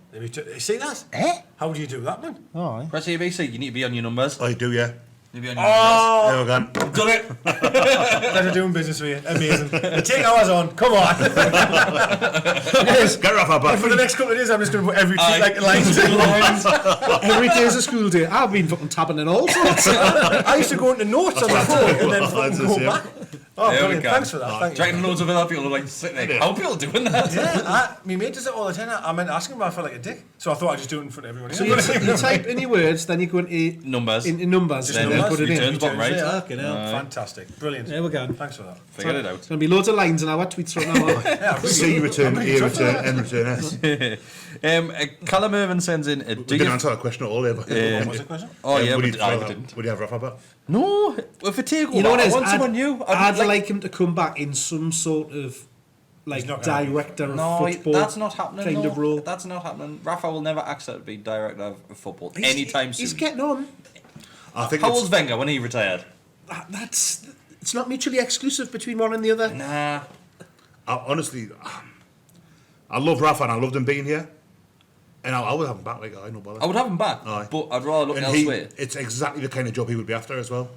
See that? Eh? How do you do that, man? Oh, aye. Press ABC. You need to be on your numbers. I do, yeah. You need to be on your numbers. There we go. Done it. Better doing business with you. Amazing. The take hours on. Come on. Yes, get Rafa back. For the next couple of days, I'm just going to put every tweet like lines and lines. Every day's a school day. I've been fucking tapping in all sorts. I used to go into notes on my phone and then That's fucking the go same. back. Oh, There we brilliant. go. Thanks for that. Thank you. Dragging loads of other people like sitting there. How people doing that? Yeah, my mate does it all the time. I meant asking him if I felt like a dick, so I thought I'd just do it in front of everybody. So you type in your words, then you go into Numbers. into numbers, Just and numbers, then put it in. returns bottom right. Yeah. Fucking hell. Fantastic. Brilliant. There we go. Thanks for that. Figured it out. There's going to be loads of lines in our tweets right now. Yeah, really, C return, I'm A really chuffed with return, N return, S. Callum Irvin sends in. We didn't answer that question at all, but What was the question? Oh yeah, would, I you, didn't. would you have Rafa back? No, if a takeover, You know what it I is? want someone new. I'd like him to come back in some sort of like He's not gonna be. director of No, football. that's not happening. kind of role. That's not happening. Rafa will never accept to be director of football anytime soon. He's getting on. I think How it's- old's Wenger when he retired? That's it's not mutually exclusive between one and the other. Nah. honestly, I love Rafa and I loved him being here. And I would have him back, like, I know bother. I would have him back, Aye. but I'd rather look And elsewhere. it's exactly the kind of job he would be after as well.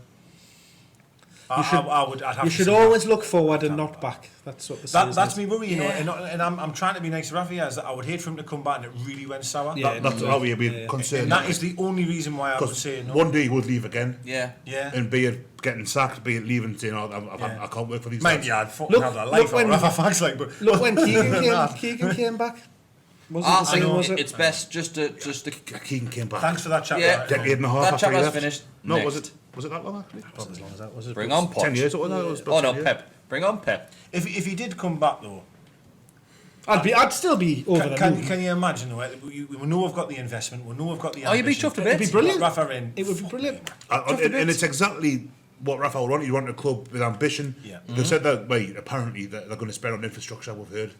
I'd have You to should say always look forward and not back. That's what the saying That's is. me worry, you know, Yeah. and I'm trying to be nice to Rafa, is that I would hate for him to come back and it really went sour. Yeah. That's how we'd be concerned. And that is the only reason why I would Because say no. one day he would leave again. Yeah. Yeah. And be it getting sacked, be it leaving, saying, Yeah. I can't work for these Mind lads. you, I'd fucking Look- have that look life when- on Rafa Facts, like, but Look when Nah. Keegan came back. Wasn't I the same, think was it? it's best just to Keegan came back. thanks for that chat. Yeah. Right? Decade and a half That after he chapter's left. finished. No, Next. was it that long actually? Probably as long as that was. Bring on Poch. 10 years or what? It was Oh about no, 10 years. Pep. Bring on Pep. If he did come back though, I'd still be over the moon. can you imagine though? We know we've got the investment. We know we've got the. Oh, you'd be ambition. chuffed a bit. It'd be brilliant. Rafa in. It would be brilliant. And it's exactly what Rafa would want. You want a club with ambition. Yeah. They said that, apparently that they're going to spend on infrastructure, we've heard.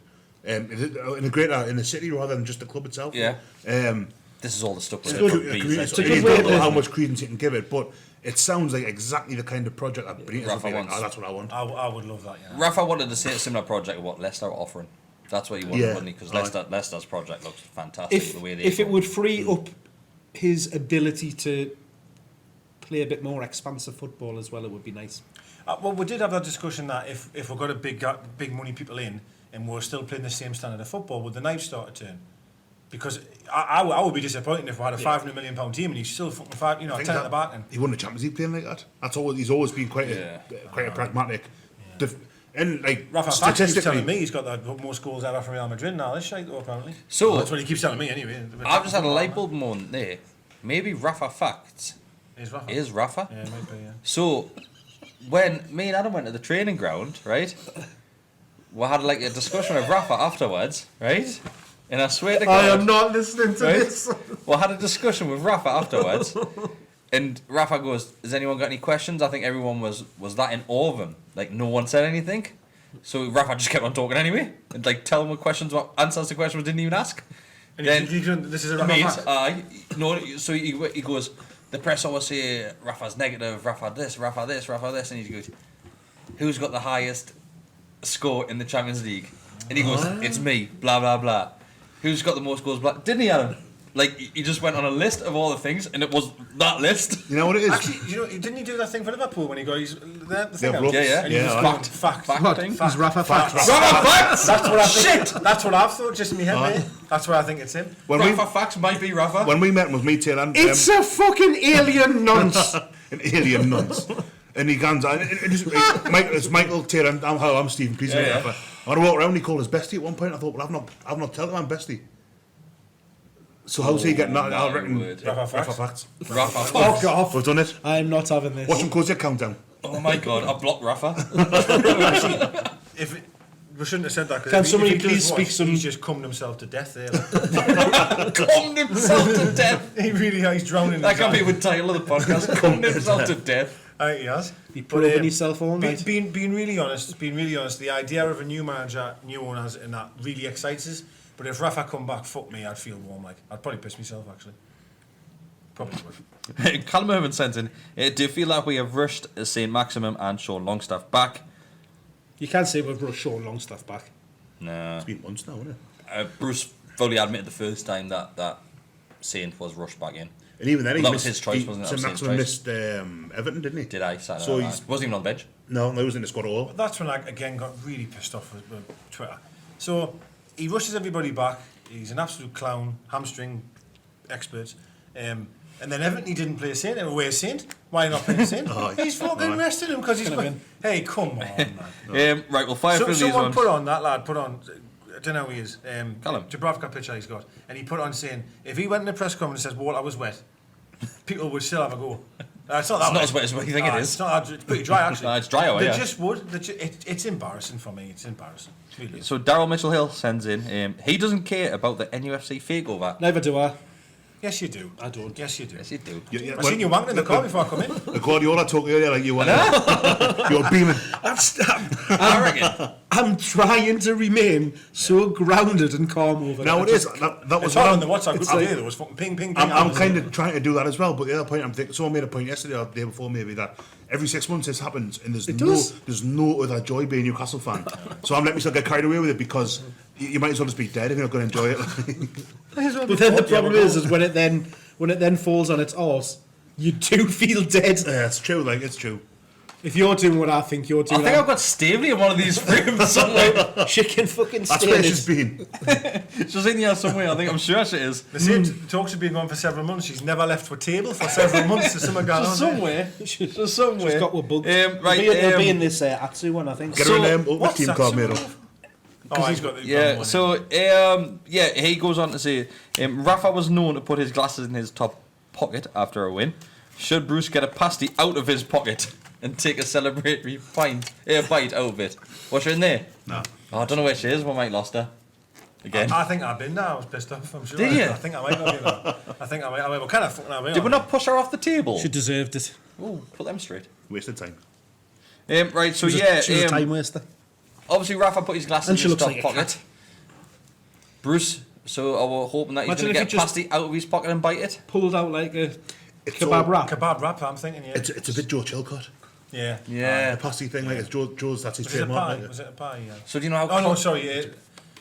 In the city rather than just the club itself. Yeah. Um, This is all the stuff it's with good, it. It's a you good don't way know to- how much credence you can give it, but it sounds like exactly the kind of project that Benitez Rafa would be like, wants. that's what I want. I would love that. Yeah. Rafa wanted the similar project of what Leicester were offering. That's what he wanted, Yeah. wasn't he? Because Aye. Leicester's project looks fantastic. If the way they if it go. would free up his ability to play a bit more expansive football as well, it would be nice. Well, we did have that discussion that if we've got a big money people in and we're still playing the same standard of football, would the knives start to turn? Because I would be disappointed if we had a £500 million team and he's still fucking I 10 think at the back. And he won the Champions League playing like that. That's all. He's always been quite a pragmatic. And like Rafa Facts keeps statistically, telling me he's got the most goals ever for Real Madrid now. This shite though, apparently. So- Well, that's what he keeps telling me anyway. I've just had a light bulb moment there. Maybe Rafa Facts Is Rafa? is Rafa. Yeah, it might be. Yeah. So when me and Adam went to the training ground, right, we had like a discussion with Rafa afterwards, right? And I swear to God, not listening to right? We had a discussion with Rafa afterwards, and Rafa goes, "Has anyone got any questions?" I think everyone was that in awe of him. Like no one said anything, so Rafa just kept on talking anyway, and like telling what questions, what answers to questions we didn't even ask. And Then this is a Rafa mate, Fact. no, so he goes, the press always say Rafa's negative, Rafa this, and he goes, who's got the highest score in the Champions League? And he goes, it's me, blah blah blah. Who's got the most goals? Blah. Didn't he, Alan? Like he just went on a list of all the things, and it was that list. you know what it is. Actually, didn't he do that thing for Liverpool when he got his the thing Yeah, out? Brooks. Yeah. And he Yeah, was I- going, fact. What? thing. He's Rafa Facts. Rafa Facts. That's what I think. That's what I've thought, just in my head, mate. That's why I think it's him. When Rafa Facts might be Rafa. when we met with me, Taylor, It's a fucking alien nonce. an alien nuns. And he goes, it's Michael Taylor, I'm Stephen Kris. Yeah. I walked around, he called us Besty at one point. I thought, well, I've not told him I'm Besty. So how's he getting that? I my reckon word. Rafa Rafa Facts. Facts. Rafa Fuck Facts. off. We've done it. I'm not having this. Watch him close your countdown. Oh my God, I blocked Rafa. We shouldn't have said that. 'cause Can if he somebody does please watch, speak some- He's just cummed himself to death there. Like. Calmed himself to death. He really has. He's drowning. That can't be the title of the podcast. Calmed himself to death. I think he has. Be probing yourself all night. Being really honest, the idea of a new manager, new owners, and that really excites us. But if Rafa come back, fuck me, I'd feel warm. Like I'd probably piss myself actually. Probably would. Callum Irvin sent in, do you feel like we have rushed St. Maximum and Sean Longstaff back? You can't say we've rushed Sean Longstaff back. No. It's been months now, isn't it? Bruce fully admitted the first time that Saint was rushed back in. And even then, Well, he that missed, was his choice, wasn't it? St. That was Saint's Maximum choice. missed Everton, didn't he? Did I? Saturday So night. he's- Wasn't even on bench. No, he was in the squad at all. That's when I again got really pissed off with Twitter. So he rushes everybody back. He's an absolute clown, hamstring expert. And then Everton, he didn't play Saint. Away Saint. Why not play Saint? He's fucking rested him because he's going, hey, come on, man. Right, we'll fire through these Someone ones. put on, that lad put on, I don't know who he is, Callum. Dubravka picture he's got, and he put on saying, if he went in the press conference and says, well, I was wet, people would still have a go. It's not that It's not as wet as what you think it is. It's not. It's pretty dry, actually. No, it's dry away, They yeah. just would. It's embarrassing for me. It's embarrassing. It really is. So Daryl Mitchell-Hill sends in, he doesn't care about the NUFC fakeover. Never do I. Yes, you do. I don't. Yes, you do. Yes, you do. I seen you wanking in the car before I come in. The Guardiola talk earlier, like you were. You're beaming. I'm trying to remain so grounded and calm over Now it. it is. That was It's what hard on I'm, the WhatsApp group it's like- today. There was fucking ping, ping, ping. I'm kind of trying to do that as well. But the other point, I'm thinking, someone made a point yesterday or the day before maybe that every 6 months this happens and there's no other joy being a Newcastle fan. So I'm letting myself get carried away with it because you might as well just be dead if you're not going to enjoy it. But then the problem is when it then falls on its arse, you do feel dead. Yeah, it's true. Like it's true. If you're doing what I think you're I doing, think I've got Stavely in one of these frames somewhere. chicken fucking That's where steak. she's been. It's just in here somewhere. I think I'm sure she is. The same talks have been going for several months. She's never left her table for several months. There's something going on Just there. somewhere. Just somewhere. She's got what bugs. Right. It'll be in this Atsu one, I think. Get So, her a ultimate What's team that card made symbol up. of? Oh, he's got the Yeah, one, so he goes on to say, Rafa was known to put his glasses in his top pocket after a win. Should Bruce get a pasty out of his pocket and take a celebratory bite out of it? What's she in there? No. Oh, I don't know where she is. We might lost her again. I think I've been there. I was pissed off. I'm sure. Did you? I think I might have been there. I think I might. What kind of fucking have Did we not push her off the table? She deserved it. Oh, put them straight. Wasted time. Right, so She was a time waster. obviously Rafa put his glasses And in she his looks top like a pocket. cat. Bruce, so I was hoping that he's Imagine going to if get he a just- pasty out of his pocket and bite it. Pulled out like a It's kebab all- wrap. Kebab wrap. I'm thinking. Yeah. It's a bit Joe Chilcott. Yeah. Yeah. The pasty thing, like it's Joe's. That's his Was it a trademark. pie? Like, Was it a pie? Yeah. So do you know how... Oh no, sorry.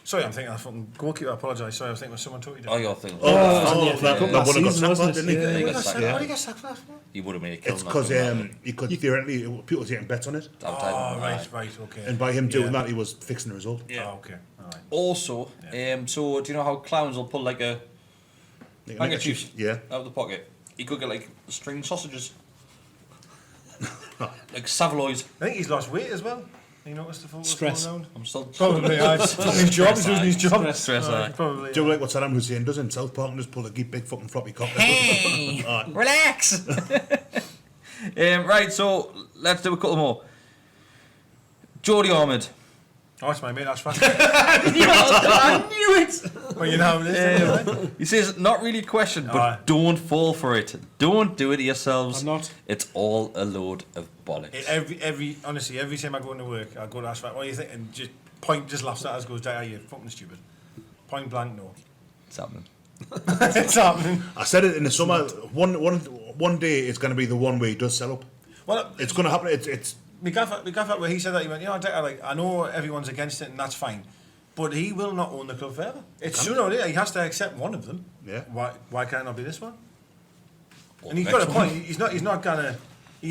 Sorry, I'm thinking I fucking goalkeeper. I apologise. Sorry, I was thinking it was someone totally Oh, different. you're thinking... that Cup one last got season, sacked, wasn't it? didn't he? Yeah. he What got did I sacked. say? What did he get sacked for? He would have made a kill. It's because he could theoretically people were taking bets on it, Oh, right, okay. and by him doing Yeah. that, he was fixing the result. Yeah. Oh, okay, all right. Also, so do you know how clowns will pull like a Like, handkerchief Yeah. out of the pocket? He could get like string sausages. Like Savoys. I think he's lost weight as well. You noticed the photos Stress. going around? I'm still... Probably. His job. He's losing his job. Stress, aye. Probably. Do you like what Saddam Hussein does in South Park and just pull a big fucking floppy cock? Hey, Alright. relax. Right, so let's do a couple more. Geordie Ahmed. Oh, it's my mate. That's fine. I knew it. Well, you know how it is. Don't you? He says, not really a question, but Aye. don't fall for it. Don't do it yourselves. I'm not. It's all a load of bollocks. Honestly, every time I go into work, I go to ask what do you think, and just laughs at us, goes, "Are you fucking stupid?" Point blank, no. It's happening. It's happening. I said it in the summer. One day it's going to be the one where he does sell up. Well, It's going to happen. It's we got where he said that he went, Deka, like I know everyone's against it and that's fine, but he will not own the club forever. It's sooner or later he has to accept one of them. Yeah. Why can't it not be this one? Or And he's the got a next one. point. He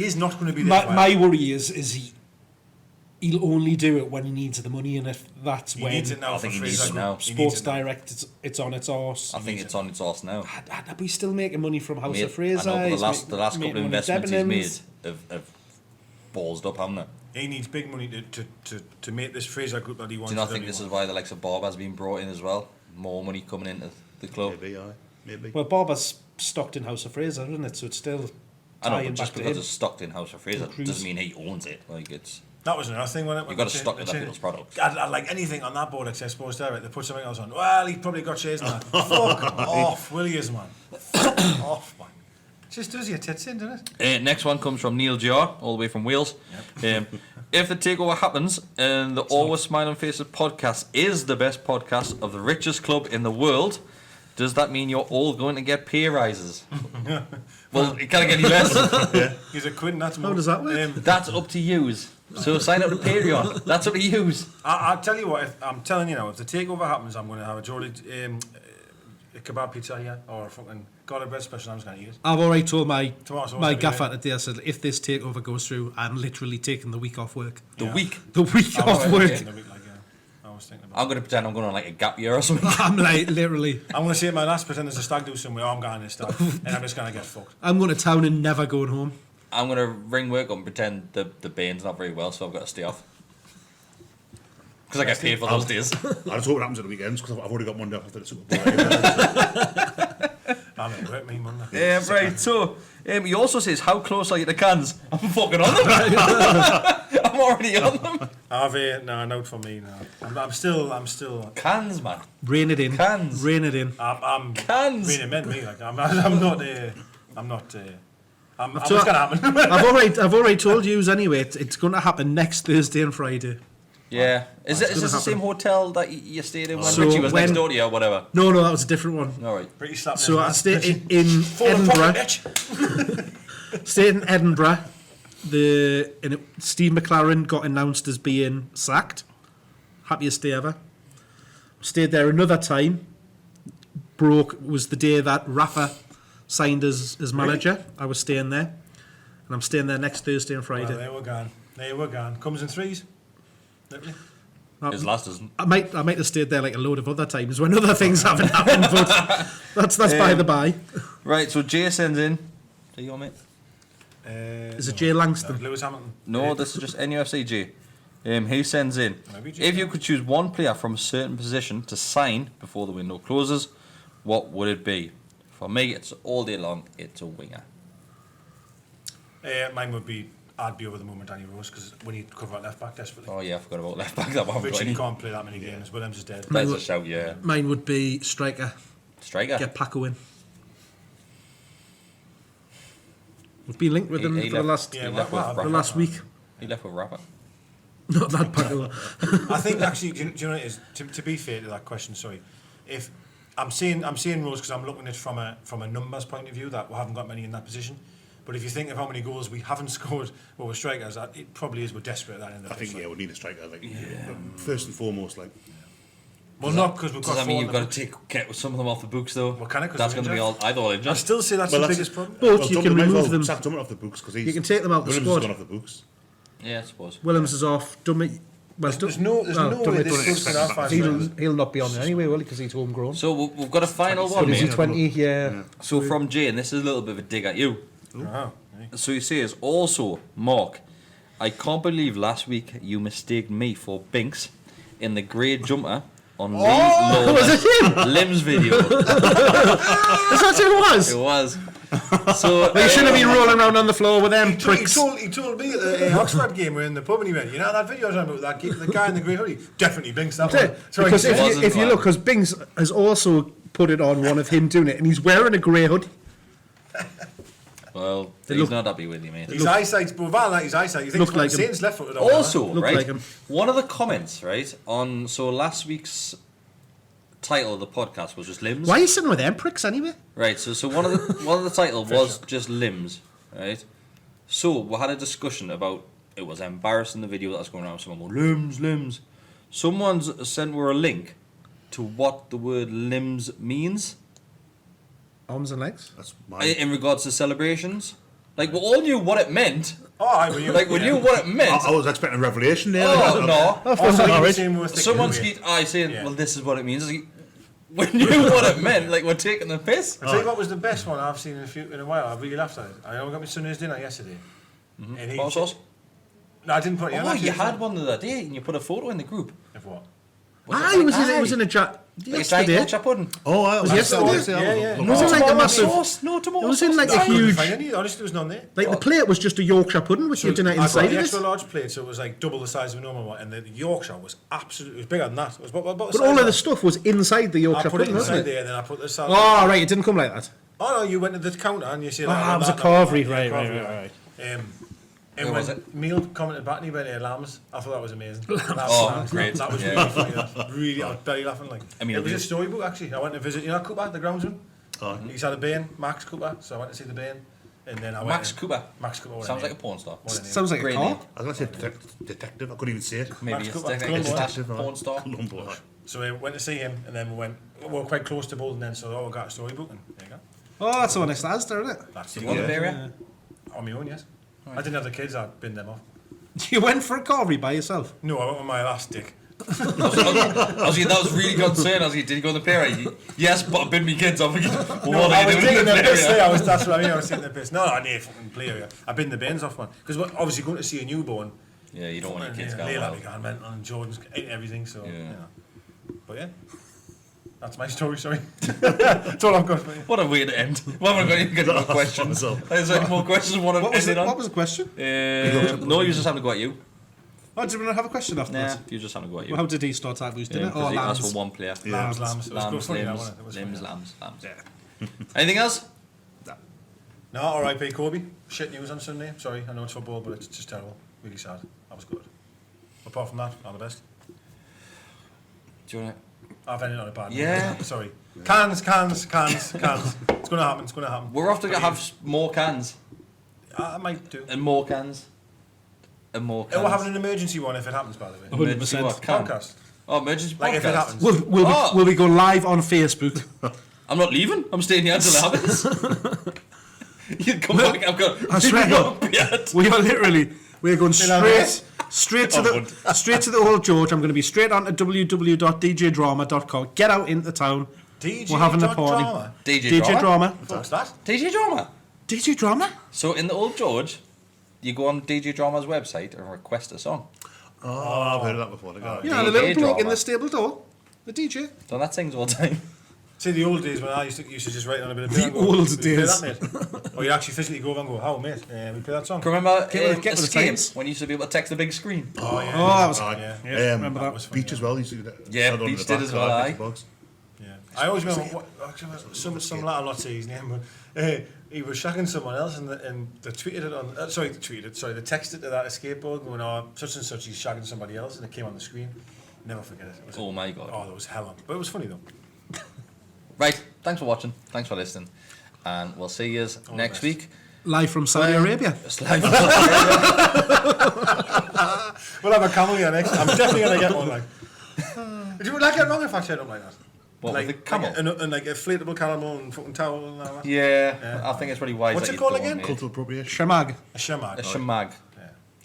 is not going to be this My worry is he'll only do it when he needs the money, and if that's He when needs it now. I think for he needs Fraser. it now. He needs Sports it now. Direct, it's on its arse. I think it's on its arse now. Are we still making money from House Mate, of Fraser? I know, but He's the last couple of making money investments he's made Debenhams. have ballsed up, haven't they? He needs big money to make this Fraser group that he wants. Do you not think this is why the likes of Bob has been brought in as well? More money coming into the club. maybe. Well, Barber's stocked in House of Fraser, isn't it? So it's still I know, tying but just back to because him. it's stocked in House of Fraser Cruise. doesn't mean he owns it. Like it's That was another thing, wasn't it? you've got to stock other people's products. I'd like anything on that board except Sports Direct. They put something else on. Well, he probably got shares now. Fuck off, will you, man? Fuck off, man. Just does your tits in, doesn't it? Next one comes from Neil Jar, all the way from Wales. If the takeover happens and the Always Smiling Faces podcast is the best podcast of the richest club in the world, does that mean you're all going to get pay rises? Well, it can't get any less. He's a quid and that's more. How does that work? That's up to yous. So sign up to Patreon. That's up to yous. I'll tell you what, I'm telling you now, if the takeover happens, I'm going to have a Geordie a kebab pizza here or a fucking garlic bread special. I'm just going to eat it. I've already told my Tomatoes gaffer everywhere. today, I said, if this takeover goes through, I'm literally taking the week off work. The Yeah. week. The week I'm off already work. getting the week, like, yeah. I was thinking about. I'm going to pretend I'm going on like a gap year or something. I'm like, literally. I'm going to say my last pretend there's a stag do somewhere. I'm going to stag, and I'm just going to get fucked. I'm going to town and never going home. I'm going to ring work up and pretend the bane's not very well, so I've got to stay off. Because I get paid for those days. I just hope it happens at the weekends because I've already got Monday after the Super Bowl. I'm at work, me, Monday. Yeah, right. So, he also says, how close are you to cans? I'm fucking on them. I'm already on them. No, not for me. No, I'm still. Cans, man. Rein it in. Cans. Rein it in. I'm Cans. Really meant me. Like I'm not. It's gonna happen. I've already told you anyway. It's going to happen next Thursday and Friday. Yeah. Is this the same hotel that you stayed in when Richie was next door to you or whatever? No, that was a different one. All right. Pretty slap. So I stayed in Edinburgh. Stayed in Edinburgh. Steve McLaren got announced as being sacked. Happiest day ever. Stayed there another time. Was the day that Rafa signed as manager. Really? I was staying there. And I'm staying there next Thursday and Friday. Well, there we're gone. Comes in threes. Literally. His last doesn't. I might have stayed there like a load of other times when other things haven't happened, but that's by the by. Right, so Jay sends in. Are you on, mate? Is it Jay Langston? Lewis Hamilton. No, this is just NUFC Jay. He sends in. If you could choose one player from a certain position to sign before the window closes, what would it be? For me, it's all day long. It's a winger. Mine would be. I'd be over the moment Danny Rose because we need to cover out left back desperately. Oh yeah, I forgot about left back. That one. Richie can't play that many games. Williams is dead. That's a shout, yeah. Mine would be striker. Striker. Get Paco in. We've been linked with him for the last week. He left with Rafa. Not that Paco. I think actually, do you know what it is? To be fair to that question, sorry, if I'm seeing Rose because I'm looking at it from a numbers point of view that we haven't got many in that position. But if you think of how many goals we haven't scored over strikers, it probably is we're desperate at that end of the I think we need a striker. First and foremost, like. Well, not because we've got. Does that mean you've got to get some of them off the books though? Well, can it? That's going to be all injured. I still say that's the biggest problem. But you can remove them. Sack Dummett off the books because you can take them out the squad. Williams has gone off the books. Yeah, I suppose. Williams is off. Dummett. Well, there's no way this goes he'll not be on there anyway, will he? Because he's homegrown. So we've got a final one. Is he 20? Yeah. So from Jay, and this is a little bit of a dig at you. So he says, also, Mark, I can't believe last week you mistaked me for Binks in the grey jumper on Lee Lawler's Limbs video. Is that who it was? It was. So you shouldn't have been rolling around on the floor with them pricks. He told me at the Oxford game, we're in the pub, and he went, you know that video I was on about the guy in the grey hoodie? Definitely Binks that one. Because if you look, because Binks has also put it on one of him doing it, and he's wearing a grey hoodie. Well, he's not happy with you, mate. His eyesight, but about that, his eyesight, you think like Saints left-footed. Also, right, like him. One of the comments, right, on last week's title of the podcast was just limbs. Why are you sitting with them pricks anyway? Right, so one of the title was just limbs, right? So we had a discussion about it was embarrassing the video that was going around. Someone going limbs. Someone's sent her a link to what the word limbs means. Arms and legs. That's mine. In regards to celebrations, like we all knew what it meant. We knew what it meant. I was expecting a revelation there. Oh no! Someone's saying, yeah. "Well, this is what it means." Like, we knew what it meant. Like we're taking the piss. I'll tell you what was the best one I've seen in a while. I really laughed at it. I got my Sunday's dinner yesterday. Mm-hmm. And What sauce? No, I didn't put it. Oh, you had one the other day, and you put a photo in the group. Of what? It was in a jar. Like a giant culture pudding. Oh, I was yesterday. Yeah. It wasn't like a massive. No tomato. It was in like a huge. Honestly, there was none there. Like the plate was just a Yorkshire pudding with your dinner I got inside an of extra it. large plate, so it was like double the size of a normal one, and the Yorkshire was absolutely. It was bigger than that. It was about But all of the stuff was inside the Yorkshire I put it pudding, inside wasn't it? there, and then I put the salad. Oh right, it didn't come like that. Oh no, you went to the counter and you said. it was a carvery, right. And Where when was it? Neil commented back and he went, lambs. I thought that was amazing. Great. That was Yeah. really funny. Really, I was barely laughing. Like, I mean, it was a storybook actually. I went to visit, Cooper, the groundsman. He's had a bane, Max Cooper, so I went to see the bane. And then I went Max Cooper. Sounds like a porn star. Sounds like Great a car. name. I was going to say detective. I couldn't even say it. Maybe Max it's Cooper. like a Columbo. detective porn star. Columbo. So we went to see him, and then we were quite close to Bolton then, so we got a storybook, and there you go. Oh, that's the one next to Asda, isn't it? That's You want a beer? on my own, yes. I didn't have the kids, I'd bin them off. You went for a carvery by yourself. No, I went with my elastic. Ozzy, that was really concerned. Ozzy, did you go on the player? Yes, but I've been my kids off again. No, I was taking the piss there. That's what I mean. I was taking the piss. No, I need fucking player. I've been the bins off, man. Because obviously going to see a newborn. Yeah, you don't want your kids going Layla well. began mental and Jordan's ate everything, so, Yeah. you know. But yeah. That's my story, sorry. That's all I've got for you. What a way to end. We haven't got any more questions. Is there any more questions? What was the question? No, you just having to go at you. Oh, did we not have a question after Nah, that? you just having to go at you. Well, how did he start out losing it? Because Oh, he asked lambs. for one player. Lambs. It was Lambs, good funny, that, limbs, wasn't it? It was limbs, funny. lambs. Yeah. Anything else? No, R.I.P. Kobe. Shit news on Sunday. Sorry, I know it's football, but it's just terrible. Really sad. That was good. Apart from that, all the best. Do you want I've ended on a bad note. Yeah. Sorry. Cans. It's going to happen. We're off to have more cans. I might do. And more cans. And more cans. We're having an emergency one if it happens, by the way. 100%. Emergency what? Can? Podcast. Oh, emergency Like podcast. if it happens. Will we go live on Facebook? I'm not leaving. I'm staying here until it happens. You come back. I've got. I swear no beard. We're going straight to the old George. I'm going to be straight on to www.djdrama.com. Get out into town. We're having a party. Drama. DJ Drama. What's that? DJ Drama. DJ Drama? So in the old George, you go on DJ Drama's website and request a song. Oh, I've heard of that before. Yeah, the little bloke in the stable door. The DJ. So that sings all the time. See the old days when I used to just write on a bit of The beer and go, old "We play days." that, mate?" Or you actually physically go over and go, "How, mate? We play that song." Remember Get with the Escape, times. when you used to be able to text the big screen? Oh yeah. Oh, that was... Yeah. remember that. was funny, Beach as well. You see that? Yeah, Held on Beach the did back, as well, bits aye. of bugs. Yeah. I always remember some lad, I'm not saying his name, but he was shagging someone else and they tweeted it on. They texted to that escape board going, "Oh, such and such, he's shagging somebody else," and it came on the screen. Never forget it. It was Oh my god. Oh, that was hell on. But it was funny though. Right, thanks for watching. Thanks for listening. And we'll see you next best. week. Live from Saudi Arabia. It's live. We'll have a camel here next. I'm definitely going to get one. Would you like it wrong if I said up like that? What, like with the camel? and like inflatable camel and fucking towel and all that. Yeah, I think it's really wise. What's that it you called don't, again? mate. Cultural appropriation. Shamag. A shamag. A shamag.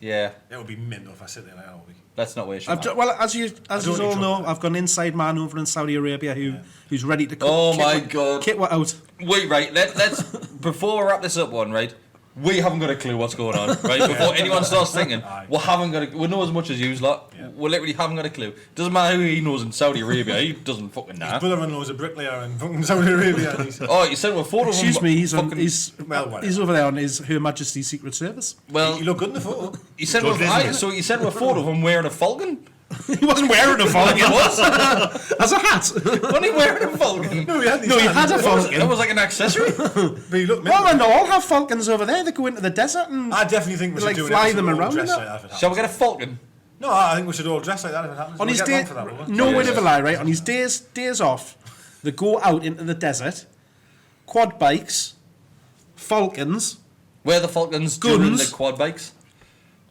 Yeah, It would be mental if I sit there like that all week. let's not wear shamag. Well, as you don't all need know, trouble. I've got an inside man over in Saudi Arabia who's ready to Oh my God. kit what out. Wait, right, let's before we wrap this up one, right? We haven't got a clue what's going on, right? Before anyone starts thinking, we know as much as you lot. Yeah. We literally haven't got a clue. Doesn't matter who he knows in Saudi Arabia, he doesn't fucking know. His brother-in-law's a bricklayer in fucking Saudi Arabia. And he's, Oh, you sent him a photo Excuse of him. me, he's well, whatever. he's over there on his Her Majesty's Secret Service. Well, you look good in the photo. you sent him so you sent him a photo of him wearing a falcon? He wasn't wearing a He falcon was. as a hat. Wasn't he wearing a falcon? No, he had these No, he had a It falcon. was like an accessory. But he looked Well, mental. and they all have falcons over there. They go into the desert and I definitely think we should like do an fly episode them all around dressed and like that. that if it happens. Shall we get a falcon? No, I think we should all dress like that if it happens. on We'll his get day, one for that, will we? no Yeah. way to lie, right? On his days off, they go out into the desert, quad bikes, falcons. Where the falcons during Guns. the quad bikes?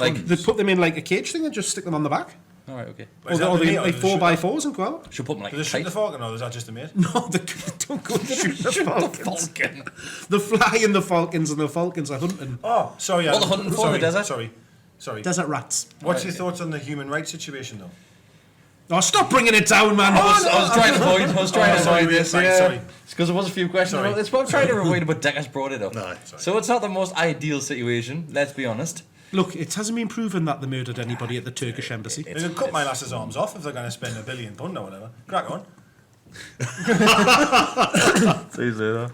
Like, They put them in like a cage thing and just stick them on the back. all right, okay. But is Or that they the like meat or 4x4s and go out. Should put them like Does it a shoot the kite. falcon or is that just a mate? No, they don't go to the falcons. Falcon. They're flying the falcons and the falcons are hunting. Oh, sorry. What the hunting for in the desert? Sorry. Desert rats. What's your thoughts on the human rights situation though? Oh, stop bringing it down, man. I was trying to avoid. I was trying to sorry, avoid this. right, Yeah. sorry. It's because there was a few questions. Sorry. It's what I'm trying to avoid, but Deka's brought it up. No, So it's not the most ideal situation. Let's be honest. Look, it hasn't been proven that they murdered anybody at the Turkish embassy. They can cut my lass's arms off if they're going to spend £1 billion or whatever. Crack on. See you later.